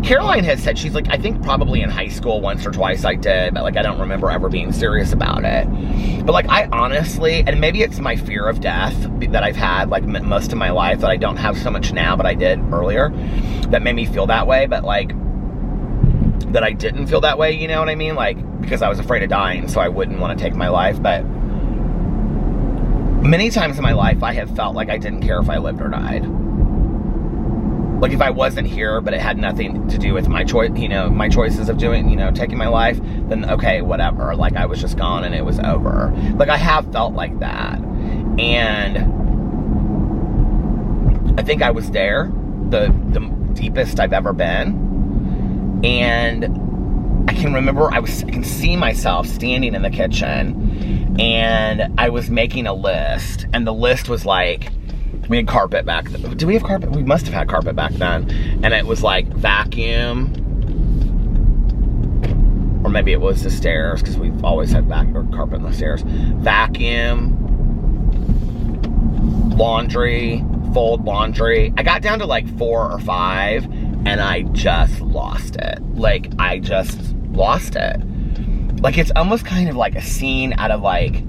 Caroline has said, she's like, I think probably in high school once or twice I did, but, like, I don't remember ever being serious about it. But, like, I honestly, and maybe it's my fear of death that I've had, like, most of my life, that I don't have so much now, but I did earlier, that made me feel that way. But, like, that I didn't feel that way, you know what I mean? Like, because I was afraid of dying, so I wouldn't want to take my life. But many times in my life, I have felt like I didn't care if I lived or died. Like, if I wasn't here, but it had nothing to do with my choice, you know, my choices of doing, you know, taking my life, then okay, whatever. Like, I was just gone and it was over. Like, I have felt like that. And I think I was there, the deepest I've ever been. And I can remember, I can see myself standing in the kitchen, and I was making a list, and the list was like, we had carpet back then. Did we have carpet? We must have had carpet back then. And it was like vacuum, or maybe it was the stairs, because we've always had carpet on the stairs. Vacuum, laundry, fold laundry. I got down to like 4 or 5, and I just lost it. Like, I just lost it. Like, it's almost kind of like a scene out of like,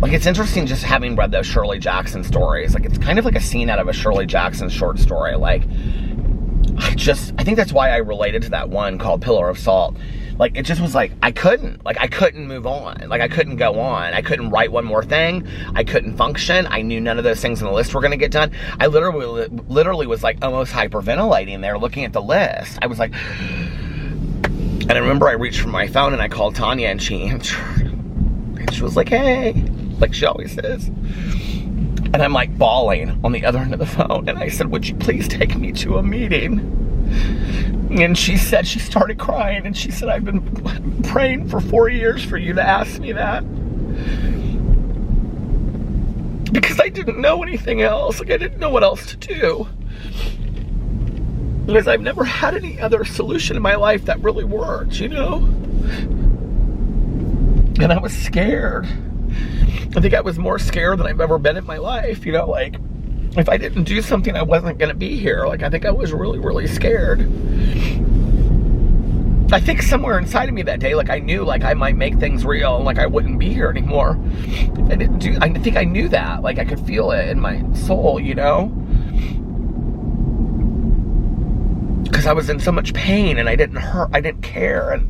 it's interesting just having read those Shirley Jackson stories. Like, it's kind of like a scene out of a Shirley Jackson short story. Like, I think that's why I related to that one called Pillar of Salt. Like, it just was like, I couldn't move on. Like, I couldn't go on. I couldn't write one more thing. I couldn't function. I knew none of those things on the list were going to get done. I literally was like almost hyperventilating there, looking at the list. I was like, and I remember I reached for my phone and I called Tanya, and she answered. And she was like, hey. Like she always is. And I'm like bawling on the other end of the phone. And I said, would you please take me to a meeting? And she said, she started crying, and she said, I've been praying for 4 years for you to ask me that. Because I didn't know anything else. Like, I didn't know what else to do. Because I've never had any other solution in my life that really worked, you know? And I was scared. I think I was more scared than I've ever been in my life, you know, like, if I didn't do something, I wasn't going to be here. Like, I think I was really, really scared. I think somewhere inside of me that day, like, I knew, like, I might make things real and, like, I wouldn't be here anymore. I think I knew that. Like, I could feel it in my soul, you know? Because I was in so much pain and I didn't care.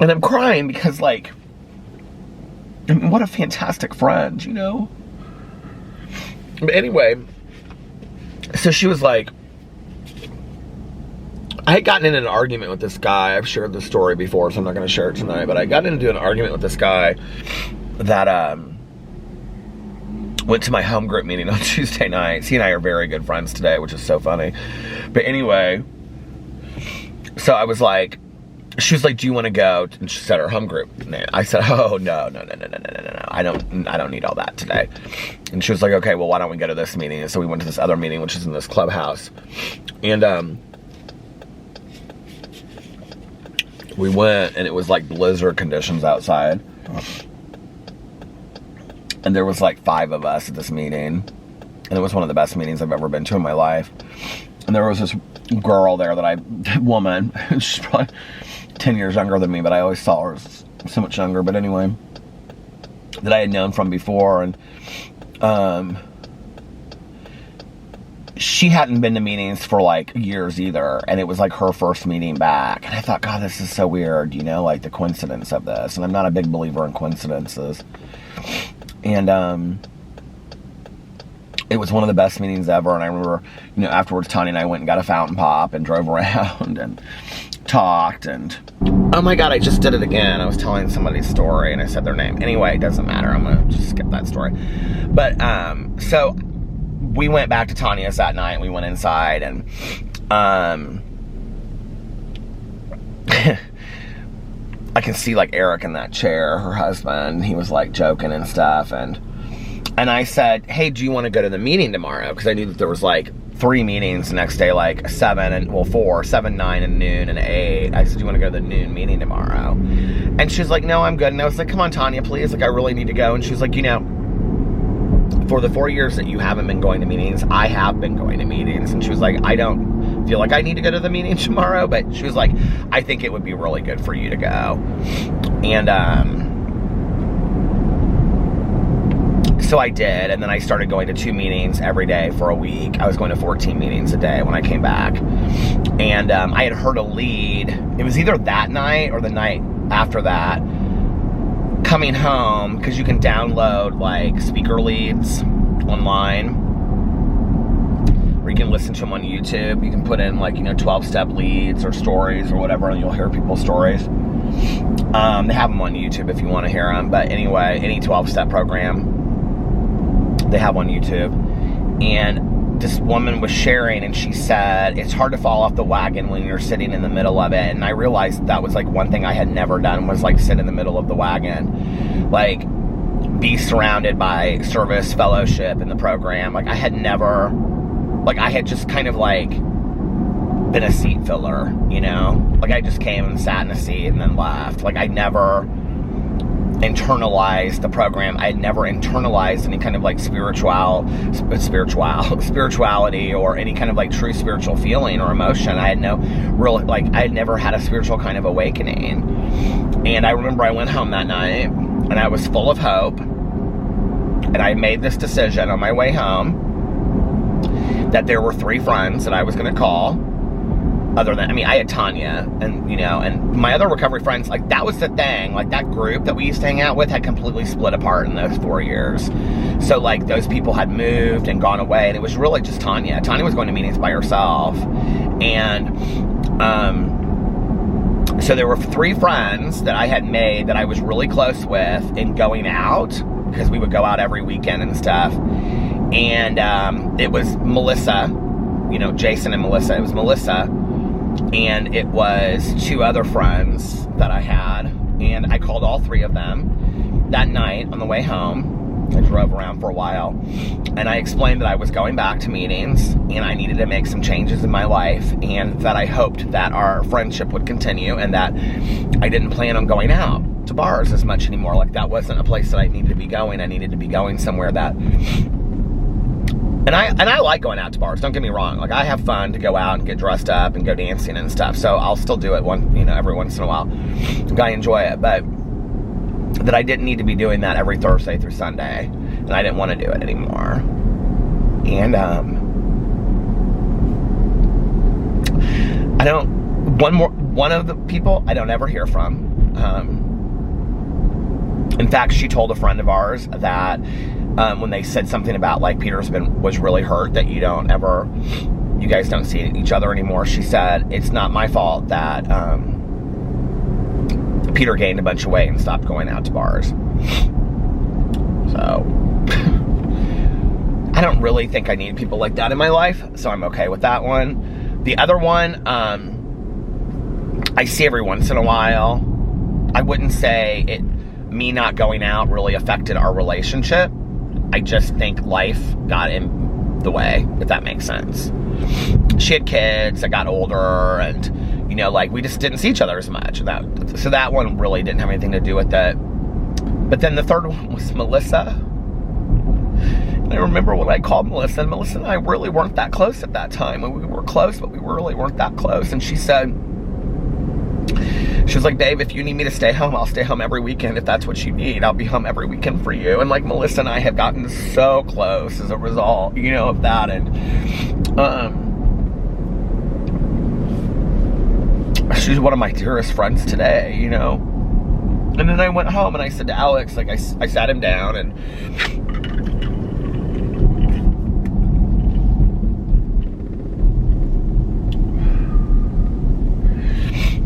And I'm crying because, like, I mean, what a fantastic friend, you know? But anyway, so she was like, I had gotten in an argument with this guy. I've shared this story before, so I'm not going to share it tonight. But I got into an argument with this guy that went to my home group meeting on Tuesday nights. He and I are very good friends today, which is so funny. But anyway, so I was like, she was like, do you want to go? And she said her home group name. I said, oh, no. I don't need all that today. And she was like, okay, well, why don't we go to this meeting? And so we went to this other meeting, which is in this clubhouse. And we went, and it was like blizzard conditions outside. And there was like 5 of us at this meeting. And it was one of the best meetings I've ever been to in my life. And there was this girl there woman, she's probably 10 years younger than me, but I always saw her as so much younger. But anyway, that I had known from before. And she hadn't been to meetings for like years either. And it was like her first meeting back. And I thought, God, this is so weird, you know, like the coincidence of this. And I'm not a big believer in coincidences. And it was one of the best meetings ever. And I remember, you know, afterwards, Tanya and I went and got a fountain pop and drove around and talked. And oh my God, I just did it again. I was telling somebody's story and I said their name. Anyway, it doesn't matter. I'm gonna just skip that story. But so we went back to Tanya's that night. We went inside, and I can see like Eric in that chair, her husband. He was like joking and stuff. And I said, hey, do you want to go to the meeting tomorrow? Because I knew that there was like 3 meetings the next day, like 4, 7, 9, and noon, and 8. I said, do you want to go to the noon meeting tomorrow? And she was like, no, I'm good. And I was like, come on, Tanya, please. Like, I really need to go. And she was like, you know, for the 4 years that you haven't been going to meetings, I have been going to meetings. And she was like, I don't feel like I need to go to the meeting tomorrow, but she was like, I think it would be really good for you to go. And so I did, and then I started going to 2 meetings every day for a week. I was going to 14 meetings a day when I came back. And I had heard a lead. It was either that night or the night after that, coming home, because you can download like speaker leads online, or you can listen to them on YouTube. You can put in like, you know, 12-step leads or stories or whatever, and you'll hear people's stories. They have them on YouTube if you want to hear them. But anyway, any 12-step program, they have on YouTube. And this woman was sharing, and she said, it's hard to fall off the wagon when you're sitting in the middle of it. And I realized that was like one thing I had never done, was like sit in the middle of the wagon, like be surrounded by service fellowship in the program. Like I had never, like I had just kind of like been a seat filler, you know, like I just came and sat in a seat and then left. Like I never internalized the program. I had never internalized any kind of like spirituality or any kind of like true spiritual feeling or emotion. I had no real, like I had never had a spiritual kind of awakening. And I remember I went home that night and I was full of hope, and I made this decision on my way home that there were 3 friends that I was going to call. Other than, I mean, I had Tanya, and, you know, and my other recovery friends, like, that was the thing. Like, that group that we used to hang out with had completely split apart in those 4 years. So, like, those people had moved and gone away, and it was really just Tanya. Tanya was going to meetings by herself. And, so there were 3 friends that I had made that I was really close with in going out, because we would go out every weekend and stuff. And, it was Melissa, you know, Jason and Melissa. It was Melissa. And it was 2 other friends that I had, and I called all 3 of them that night on the way home, I drove around for a while, and I explained that I was going back to meetings and I needed to make some changes in my life, and that I hoped that our friendship would continue, and that I didn't plan on going out to bars as much anymore. Like, that wasn't a place that I needed to be going. I needed to be going somewhere that, and I like going out to bars, don't get me wrong. Like, I have fun to go out and get dressed up and go dancing and stuff, so I'll still do it every once in a while. I enjoy it, but that I didn't need to be doing that every Thursday through Sunday, and I didn't want to do it anymore. And one of the people I don't ever hear from. In fact, she told a friend of ours that when they said something about, like, Peter's was really hurt that you guys don't see each other anymore, she said, it's not my fault that Peter gained a bunch of weight and stopped going out to bars. So I don't really think I need people like that in my life, so I'm okay with that one. The other one, I see every once in a while. I wouldn't say me not going out really affected our relationship. I just think life got in the way, if that makes sense. She had kids that got older, and we just didn't see each other as much. So that one really didn't have anything to do with it. But then the third one was Melissa. And I remember when I called Melissa, and Melissa and I really weren't that close at that time. We were close, but we really weren't that close. And she was like, babe, if you need me to stay home, I'll stay home every weekend. If that's what you need, I'll be home every weekend for you. And, like, Melissa and I have gotten so close as a result, of that. And she's one of my dearest friends today, And then I went home and I said to Alex, like, I sat him down, and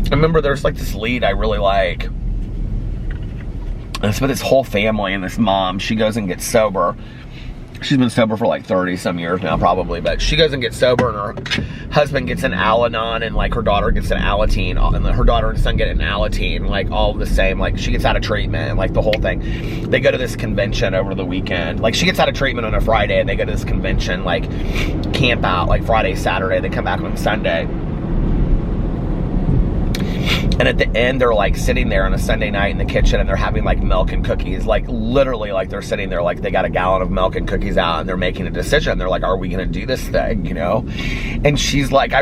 I remember there's, like, this lead I really like. And it's with this whole family and this mom. She goes and gets sober. She's been sober for like 30 some years now, probably, but she goes and gets sober, and her husband gets an Al-Anon, and, like, her daughter gets an Alateen, and her daughter and son get an Alateen, like, all the same. Like, she gets out of treatment, and, like, the whole thing. They go to this convention over the weekend. Like, she gets out of treatment on a Friday, and they go to this convention, like, camp out, like, Friday, Saturday. They come back on Sunday. And at the end, they're, like, sitting there on a Sunday night in the kitchen, and they're having, like, milk and cookies. Like, literally, like, they're sitting there, like, they got a gallon of milk and cookies out, and they're making a decision. They're like, are we going to do this thing, And she's like, I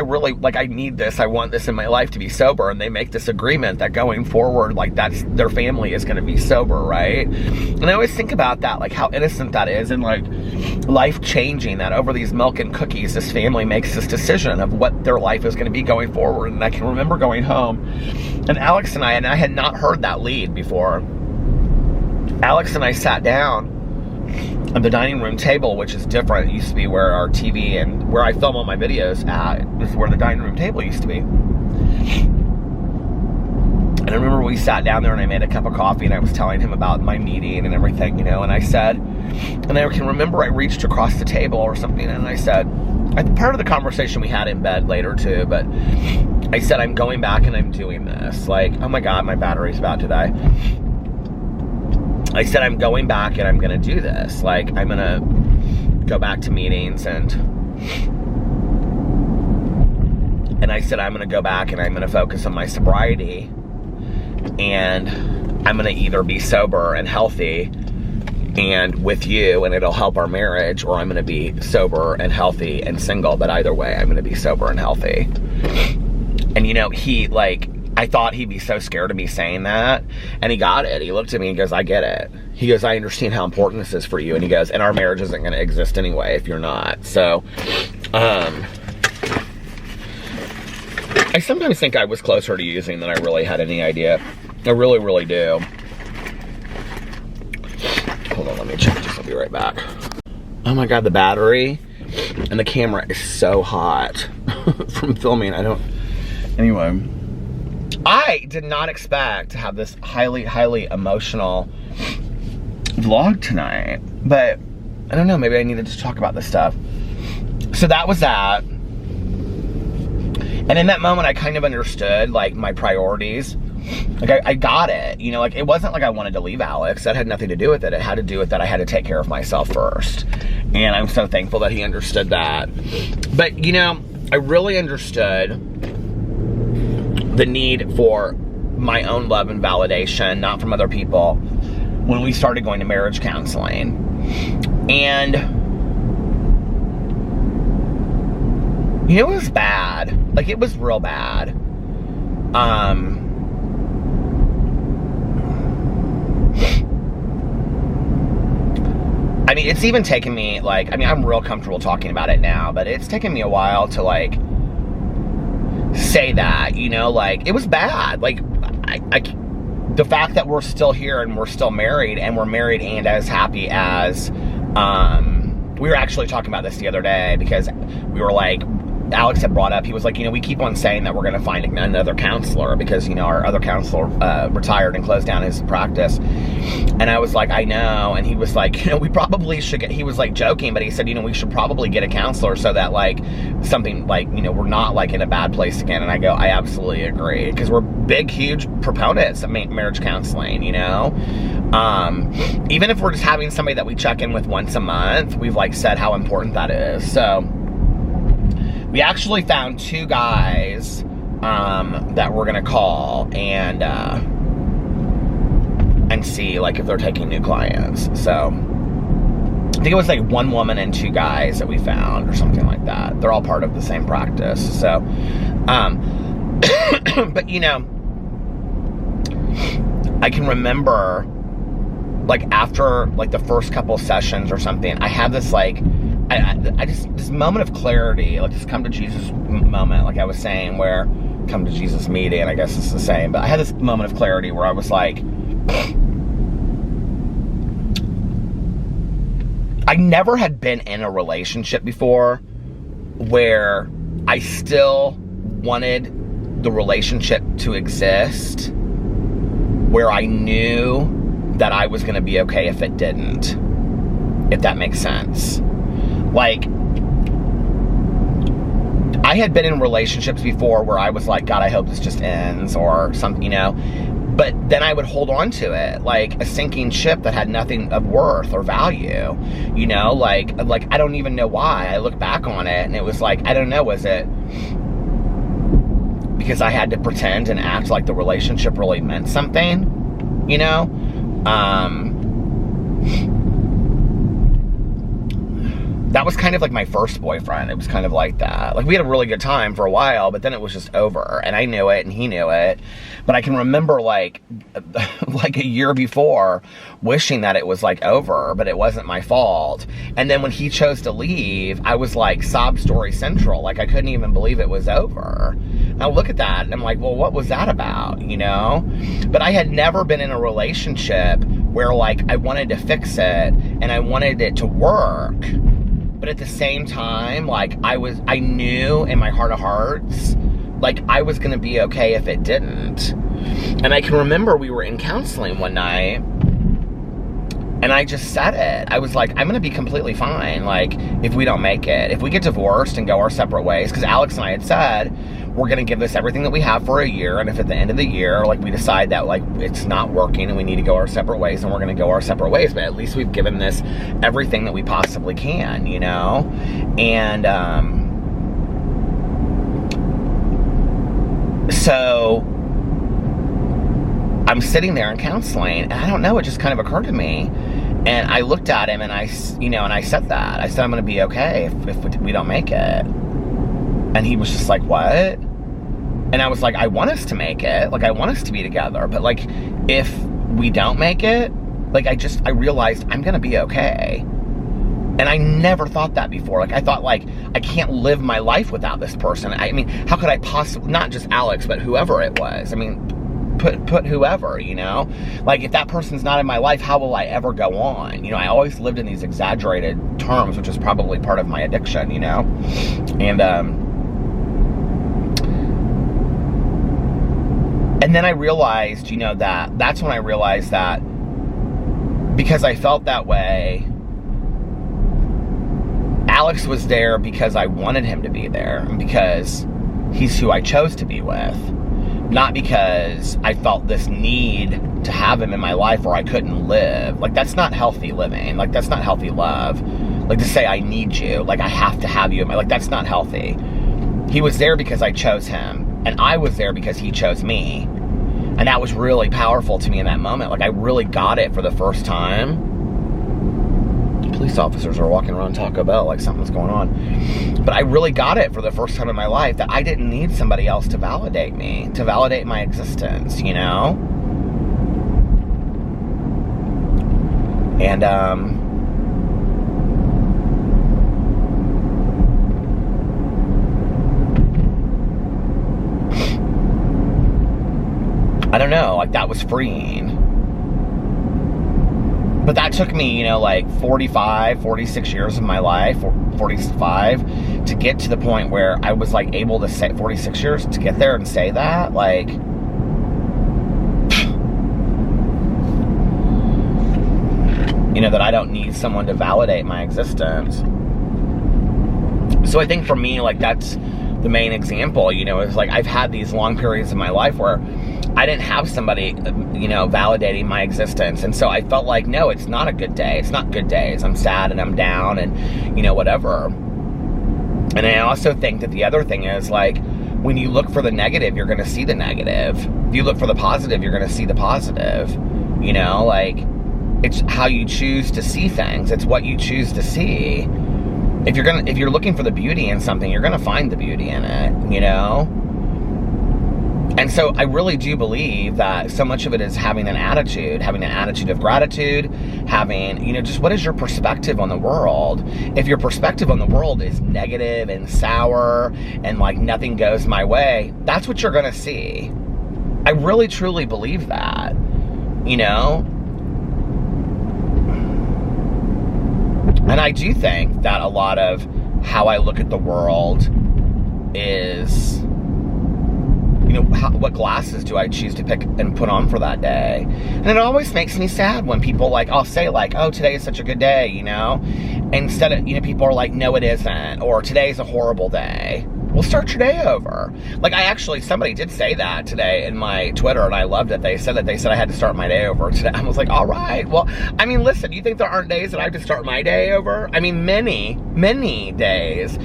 need this. I want this in my life to be sober. And they make this agreement that going forward, like, that's their family is going to be sober, right? And I always think about that, like, how innocent that is, and, like, life-changing, that over these milk and cookies, this family makes this decision of what their life is going to be going forward. And I can remember going home, and Alex and I had not heard that lead before. Alex and I sat down at the dining room table, which is different. It used to be where our TV and where I film all my videos at. This is where the dining room table used to be. And I remember we sat down there, and I made a cup of coffee, and I was telling him about my meeting and everything, and I said, and I can remember I reached across the table or something, and I said, part of the conversation we had in bed later too, but I said, I'm going back and I'm doing this. Like, oh my God, my battery's about to die. I said, I'm going back and I'm going to do this. Like, I'm going to go back to meetings, and I said, I'm going to go back and I'm going to focus on my sobriety, and I'm going to either be sober and healthy and with you, and it'll help our marriage, or I'm going to be sober and healthy and single, but either way, I'm going to be sober and healthy. And, he, like, I thought he'd be so scared of me saying that, and he got it. He looked at me and goes, I get it. He goes, I understand how important this is for you, and he goes, and our marriage isn't going to exist anyway if you're not. So, I sometimes think I was closer to using than I really had any idea. I really, really do. Hold on, let me check this. I'll be right back. Oh my God, the battery and the camera is so hot from filming. Anyway, I did not expect to have this highly, highly emotional vlog tonight, but I don't know, maybe I needed to talk about this stuff. So that was that. And in that moment, I kind of understood, like, my priorities. Like, I got it. You know, like, it wasn't like I wanted to leave Alex. That had nothing to do with it. It had to do with that I had to take care of myself first. And I'm so thankful that he understood that. But, you know, I really understood the need for my own love and validation, not from other people, when we started going to marriage counseling. And, you know, it was bad. Like, it was real bad. I mean, it's even taken me, like, I mean, I'm real comfortable talking about it now, but it's taken me a while to, like, say that, you know, like, it was bad. Like, the fact that we're still here and we're still married, and we're married and as happy as, we were actually talking about this the other day, because we were like, Alex had brought up, he was like, you know, we keep on saying that we're going to find another counselor because, you know, our other counselor retired and closed down his practice. And I was like, I know. And he was like, you know, we probably should get, he was like joking, but he said, you know, we should probably get a counselor so that, like, something like, you know, we're not like in a bad place again. And I go, I absolutely agree, because we're big, huge proponents of marriage counseling, you know? Even if we're just having somebody that we check in with once a month, we've, like, said how important that is. So we actually found 2 guys that we're gonna call and see, like, if they're taking new clients. So I think it was like 1 woman and 2 guys that we found, or something like that. They're all part of the same practice. So, but, you know, I can remember, like, after, like, the first couple sessions or something, I had this, like, I just, this moment of clarity, like, this come to Jesus moment, like I was saying, where, come to Jesus meeting, I guess it's the same, but I had this moment of clarity where I was like, I never had been in a relationship before where I still wanted the relationship to exist, where I knew that I was going to be okay if it didn't, if that makes sense. Like, I had been in relationships before where I was like, God, I hope this just ends, or something, you know, but then I would hold on to it like a sinking ship that had nothing of worth or value, you know, like I don't even know why. I look back on it and it was like, I don't know, was it because I had to pretend and act like the relationship really meant something, you know? That was kind of like my first boyfriend. It was kind of like that. Like, we had a really good time for a while, but then it was just over. And I knew it and he knew it. But I can remember, like a year before, wishing that it was, like, over, but it wasn't my fault. And then when he chose to leave, I was like sob story central. Like, I couldn't even believe it was over. Now look at that and I'm like, well, what was that about, you know? But I had never been in a relationship where, like, I wanted to fix it and I wanted it to work. But at the same time, like, I knew in my heart of hearts, like, I was going to be okay if it didn't. And I can remember we were in counseling one night, and I just said it. I was like, I'm going to be completely fine, like, if we don't make it. If we get divorced and go our separate ways, because Alex and I had said, we're going to give this everything that we have for a year, and if at the end of the year, like, we decide that, like, it's not working and we need to go our separate ways, then we're going to go our separate ways, but at least we've given this everything that we possibly can, you know? And, so I'm sitting there in counseling, and I don't know, it just kind of occurred to me, and I looked at him, and I said that. I said, I'm going to be okay if we don't make it. And he was just like, what? And I was like, I want us to make it. Like, I want us to be together. But, like, if we don't make it, like, I realized I'm going to be okay. And I never thought that before. Like, I thought, like, I can't live my life without this person. I mean, how could I possibly, not just Alex, but whoever it was. I mean, put whoever, you know? Like, if that person's not in my life, how will I ever go on? You know, I always lived in these exaggerated terms, which is probably part of my addiction, you know? And then I realized, you know, that's when I realized that because I felt that way, Alex was there because I wanted him to be there and because he's who I chose to be with. Not because I felt this need to have him in my life or I couldn't live. Like, that's not healthy living. Like, that's not healthy love. Like, to say I need you, like I have to have you in my, like, that's not healthy. He was there because I chose him, and I was there because he chose me. And that was really powerful to me in that moment. Like, I really got it for the first time. Police officers are walking around Taco Bell like something's going on. But I really got it for the first time in my life that I didn't need somebody else to validate me, to validate my existence, you know? And, I don't know, like, that was freeing. But that took me, you know, like 45, 46 years of my life, 45, to get to the point where I was, like, able to say, 46 years, to get there and say that, like, you know, that I don't need someone to validate my existence. So I think for me, like, that's the main example, you know, is like, I've had these long periods of my life where I didn't have somebody, you know, validating my existence. And so I felt like, no, it's not a good day. It's not good days. I'm sad and I'm down and, you know, whatever. And I also think that the other thing is, like, when you look for the negative, you're going to see the negative. If you look for the positive, you're going to see the positive. You know, like, it's how you choose to see things. It's what you choose to see. If you're looking for the beauty in something, you're going to find the beauty in it, you know? And so I really do believe that so much of it is having an attitude of gratitude, having, you know, just what is your perspective on the world? If your perspective on the world is negative and sour and like nothing goes my way, that's what you're going to see. I really truly believe that, you know? And I do think that a lot of how I look at the world is, you know, what glasses do I choose to pick and put on for that day? And it always makes me sad when people, like, I'll say, like, oh, today is such a good day, you know? Instead of, you know, people are like, no, it isn't. Or today's a horrible day. Well, start your day over. Like, somebody did say that today in my Twitter, and I loved it. They said I had to start my day over today. I was like, all right. Well, I mean, listen, you think there aren't days that I have to start my day over? I mean, many, many days.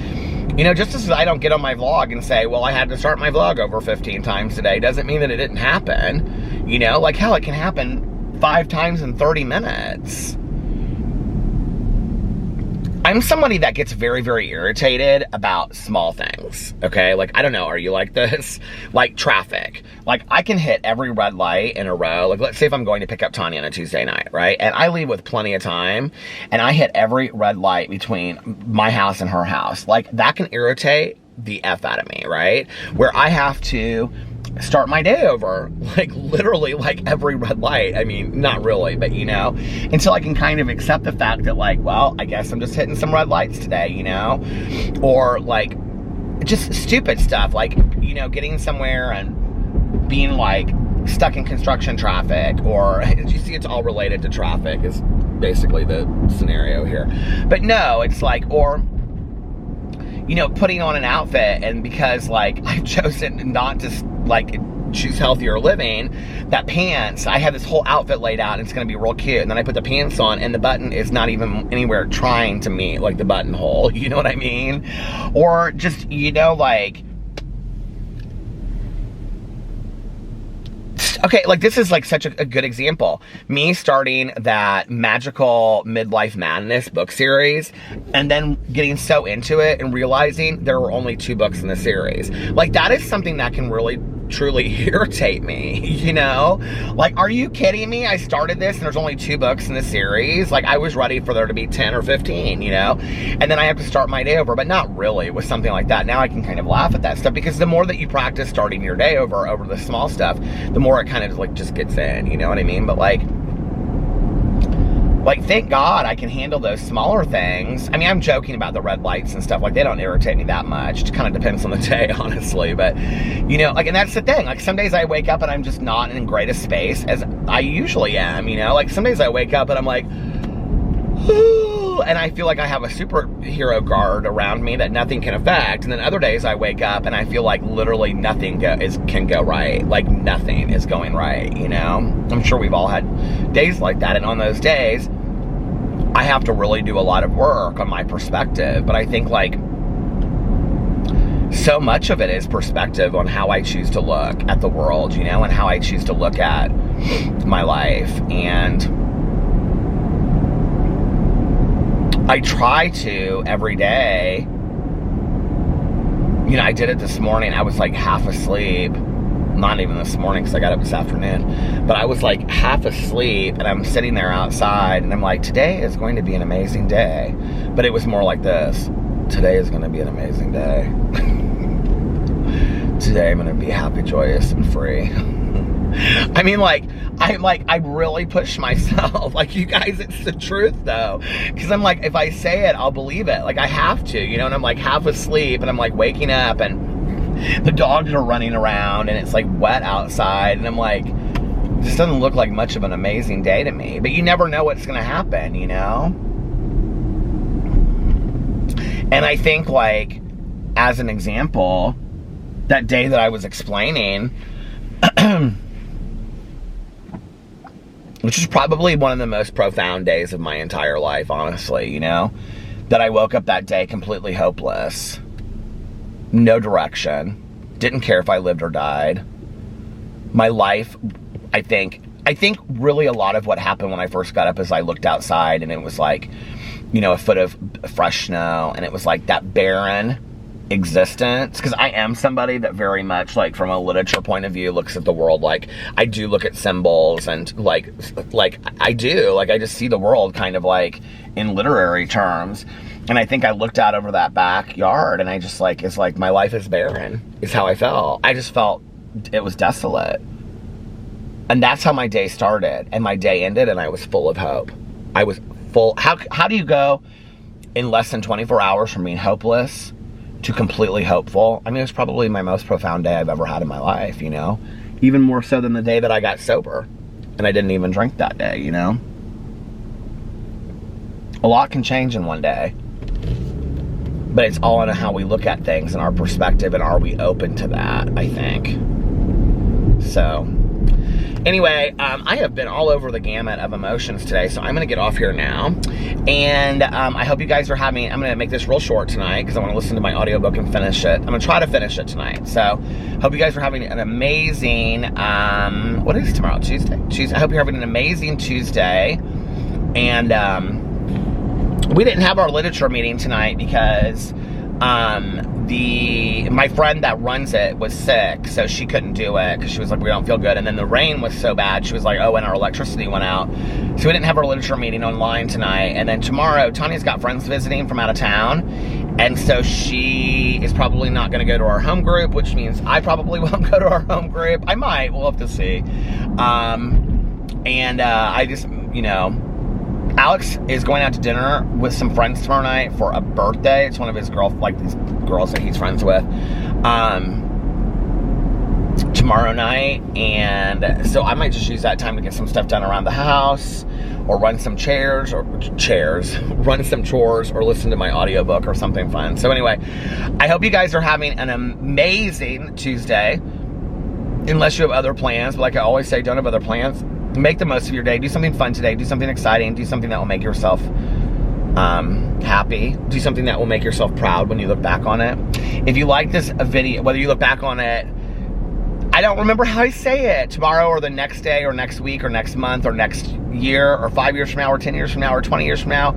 You know, just as I don't get on my vlog and say, well, I had to start my vlog over 15 times today, doesn't mean that it didn't happen. You know, like, hell, it can happen 5 times in 30 minutes. I'm somebody that gets very, very irritated about small things, okay? Like, I don't know, are you like this? Like traffic. Like, I can hit every red light in a row. Like, let's say if I'm going to pick up Tanya on a Tuesday night, right? And I leave with plenty of time, and I hit every red light between my house and her house. Like, that can irritate the F out of me, right? Where I have to start my day over, like, literally, like, every red light. I mean, not really, but, you know, until I can kind of accept the fact that, like, well, I guess I'm just hitting some red lights today, you know? Or, like, just stupid stuff, like, you know, getting somewhere and being, like, stuck in construction traffic, or, you see, it's all related to traffic is basically the scenario here. But no, it's like, or, you know, putting on an outfit, and because, like, I've chosen not to, like, choose healthier living, that pants, I have this whole outfit laid out and it's gonna be real cute, and then I put the pants on and the button is not even anywhere trying to meet, like, the buttonhole, you know what I mean? Or just, you know, like, okay, like, this is, like, such a good example. Me starting that Magical Midlife Madness book series, and then getting so into it and realizing there were only 2 books in the series. Like, that is something that can really, truly irritate me, you know? Like, are you kidding me? I started this and there's only 2 books in the series. Like, I was ready for there to be 10 or 15, you know? And then I have to start my day over, but not really with something like that. Now I can kind of laugh at that stuff, because the more that you practice starting your day over the small stuff, the more it kind of, like, just gets in, you know what I mean? But, like, thank God I can handle those smaller things. I mean, I'm joking about the red lights and stuff. Like, they don't irritate me that much. It kind of depends on the day, honestly. But, you know, like, and that's the thing. Like, some days I wake up and I'm just not in greatest space as I usually am, you know? Like, some days I wake up and I'm like, ooh, and I feel like I have a superhero guard around me that nothing can affect. And then other days I wake up and I feel like literally nothing can go right. Like nothing is going right, you know? I'm sure we've all had days like that. And on those days, I have to really do a lot of work on my perspective. But I think like so much of it is perspective on how I choose to look at the world, you know, and how I choose to look at my life. And I try to every day, you know, I did it this morning. I was like half asleep. Not even this morning because I got up this afternoon. But I was like half asleep and I'm sitting there outside and I'm like, today is going to be an amazing day. But it was more like this. Today is going to be an amazing day. Today I'm going to be happy, joyous, and free. I mean, I really push myself. Like, you guys, it's the truth, though. Because I'm like, if I say it, I'll believe it. Like, I have to, you know? And I'm like half asleep and I'm like waking up and the dogs are running around and it's like wet outside. And I'm like, this doesn't look like much of an amazing day to me. But you never know what's going to happen, you know? And I think, like, as an example, that day that I was explaining, which is probably one of the most profound days of my entire life, honestly, you know? That I woke up that day completely hopeless. No direction. Didn't care if I lived or died. My life, I think really a lot of what happened when I first got up is I looked outside and it was like, you know, a foot of fresh snow, and it was like that barren existence. Because I am somebody that very much, like, from a literature point of view, looks at the world like, I do look at symbols and like I do, like, I just see the world kind of like in literary terms. And I think I looked out over that backyard and I just like, it's like my life is barren, is how I felt. I just felt it was desolate. And that's how my day started. And my day ended and I was full of hope. I was full. How do you go in less than 24 hours from being hopeless to completely hopeful? I mean, it was probably my most profound day I've ever had in my life, you know? Even more so than the day that I got sober. And I didn't even drink that day, you know? A lot can change in one day. But it's all in how we look at things and our perspective, and are we open to that, I think. So, anyway, I have been all over the gamut of emotions today, so I'm going to get off here now. And I hope you guys are having, I'm going to make this real short tonight because I want to listen to my audiobook and finish it. I'm going to try to finish it tonight. So, hope you guys are having an amazing, what is tomorrow? Tuesday. I hope you're having an amazing Tuesday. And, we didn't have our literature meeting tonight because my friend that runs it was sick, so she couldn't do it because she was like, we don't feel good. And then the rain was so bad, she was like, oh, and our electricity went out. So we didn't have our literature meeting online tonight. And then tomorrow, Tanya's got friends visiting from out of town. And so she is probably not going to go to our home group, which means I probably won't go to our home group. I might, we'll have to see. I just, you know, Alex is going out to dinner with some friends tomorrow night for a birthday. It's one of his these girls that he's friends with, tomorrow night. And so I might just use that time to get some stuff done around the house, or run some run some chores, or listen to my audiobook or something fun. So anyway, I hope you guys are having an amazing Tuesday, unless you have other plans. But like I always say, don't have other plans. Make the most of your day. Do something fun today. Do something exciting. Do something that will make yourself happy. Do something that will make yourself proud when you look back on it. If you like this video, whether you look back on it, I don't remember how I say it, tomorrow or the next day or next week or next month or next year or 5 years from now or 10 years from now or 20 years from now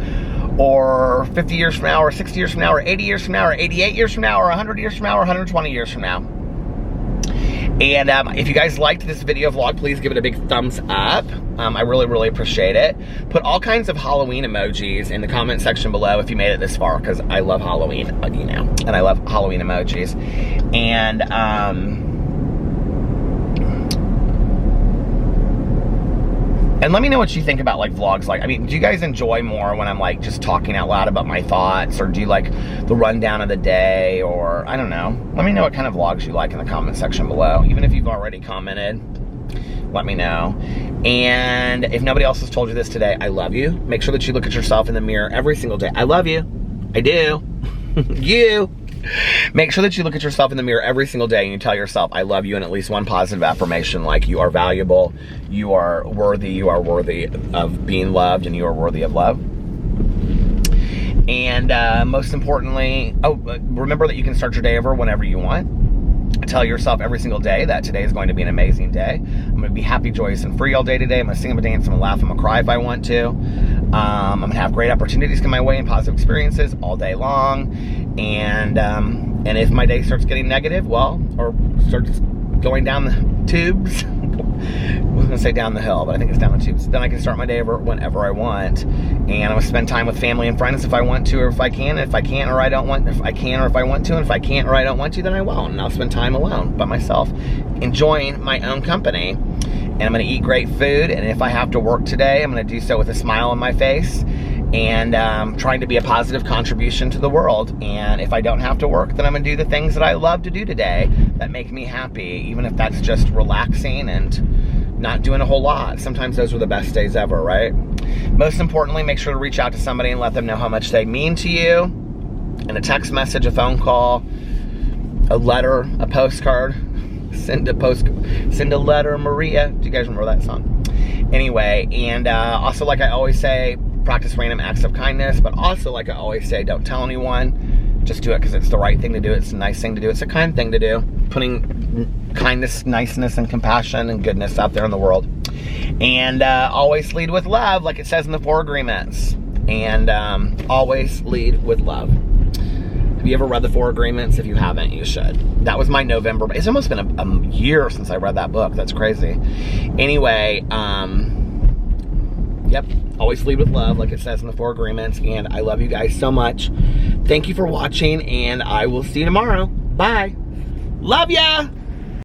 or 50 years from now or 60 years from now or 80 years from now or 88 years from now or 100 years from now or 120 years from now. And if you guys liked this video vlog, please give it a big thumbs up. I really, really appreciate it. Put all kinds of Halloween emojis in the comment section below if you made it this far, because I love Halloween, you know, and I love Halloween emojis. And let me know what you think about, like, vlogs. Like, I mean, do you guys enjoy more when I'm, like, just talking out loud about my thoughts? Or do you like the rundown of the day? Or, I don't know. Let me know what kind of vlogs you like in the comment section below. Even if you've already commented, let me know. And if nobody else has told you this today, I love you. Make sure that you look at yourself in the mirror every single day. I love you. I do. You. Make sure that you look at yourself in the mirror every single day and you tell yourself, I love you, in at least one positive affirmation, like you are valuable, you are worthy of being loved, and you are worthy of love. And most importantly, remember that you can start your day over whenever you want. Tell yourself every single day that today is going to be an amazing day. I'm going to be happy, joyous, and free all day today. I'm going to sing, I'm going to dance, I'm going to laugh, I'm going to cry if I want to. I'm going to have great opportunities come my way and positive experiences all day long. And if my day starts getting negative, or starts going down the tubes, I was going to say down the hill, but I think it's down the tubes. Then I can start my day over whenever I want. And I'm going to spend time with family and friends if I want to, or if I can. If I can't or I don't want, if I can or if I want to. And if I can't or I don't want to, then I won't. And I'll spend time alone by myself, enjoying my own company. And I'm going to eat great food. And if I have to work today, I'm going to do so with a smile on my face. And trying to be a positive contribution to the world. And if I don't have to work, then I'm going to do the things that I love to do today that make me happy, even if that's just relaxing and not doing a whole lot. Sometimes those are the best days ever, right? Most importantly, make sure to reach out to somebody and let them know how much they mean to you. In a text message, a phone call, a letter, a postcard. Send a letter, Maria. Do you guys remember that song? Anyway, and also, like I always say, practice random acts of kindness, but also, like I always say, don't tell anyone. Just do it because it's the right thing to do. It's a nice thing to do. It's a kind thing to do. Putting kindness, niceness, and compassion and goodness out there in the world. And always lead with love, like it says in the 4 agreements. And always lead with love. Have you ever read the 4 agreements? If you haven't, you should. That was my November. It's almost been a year since I read that book. That's crazy. Anyway, yep. Always lead with love, like it says in the 4 agreements. And I love you guys so much. Thank you for watching, and I will see you tomorrow. Bye. Love ya!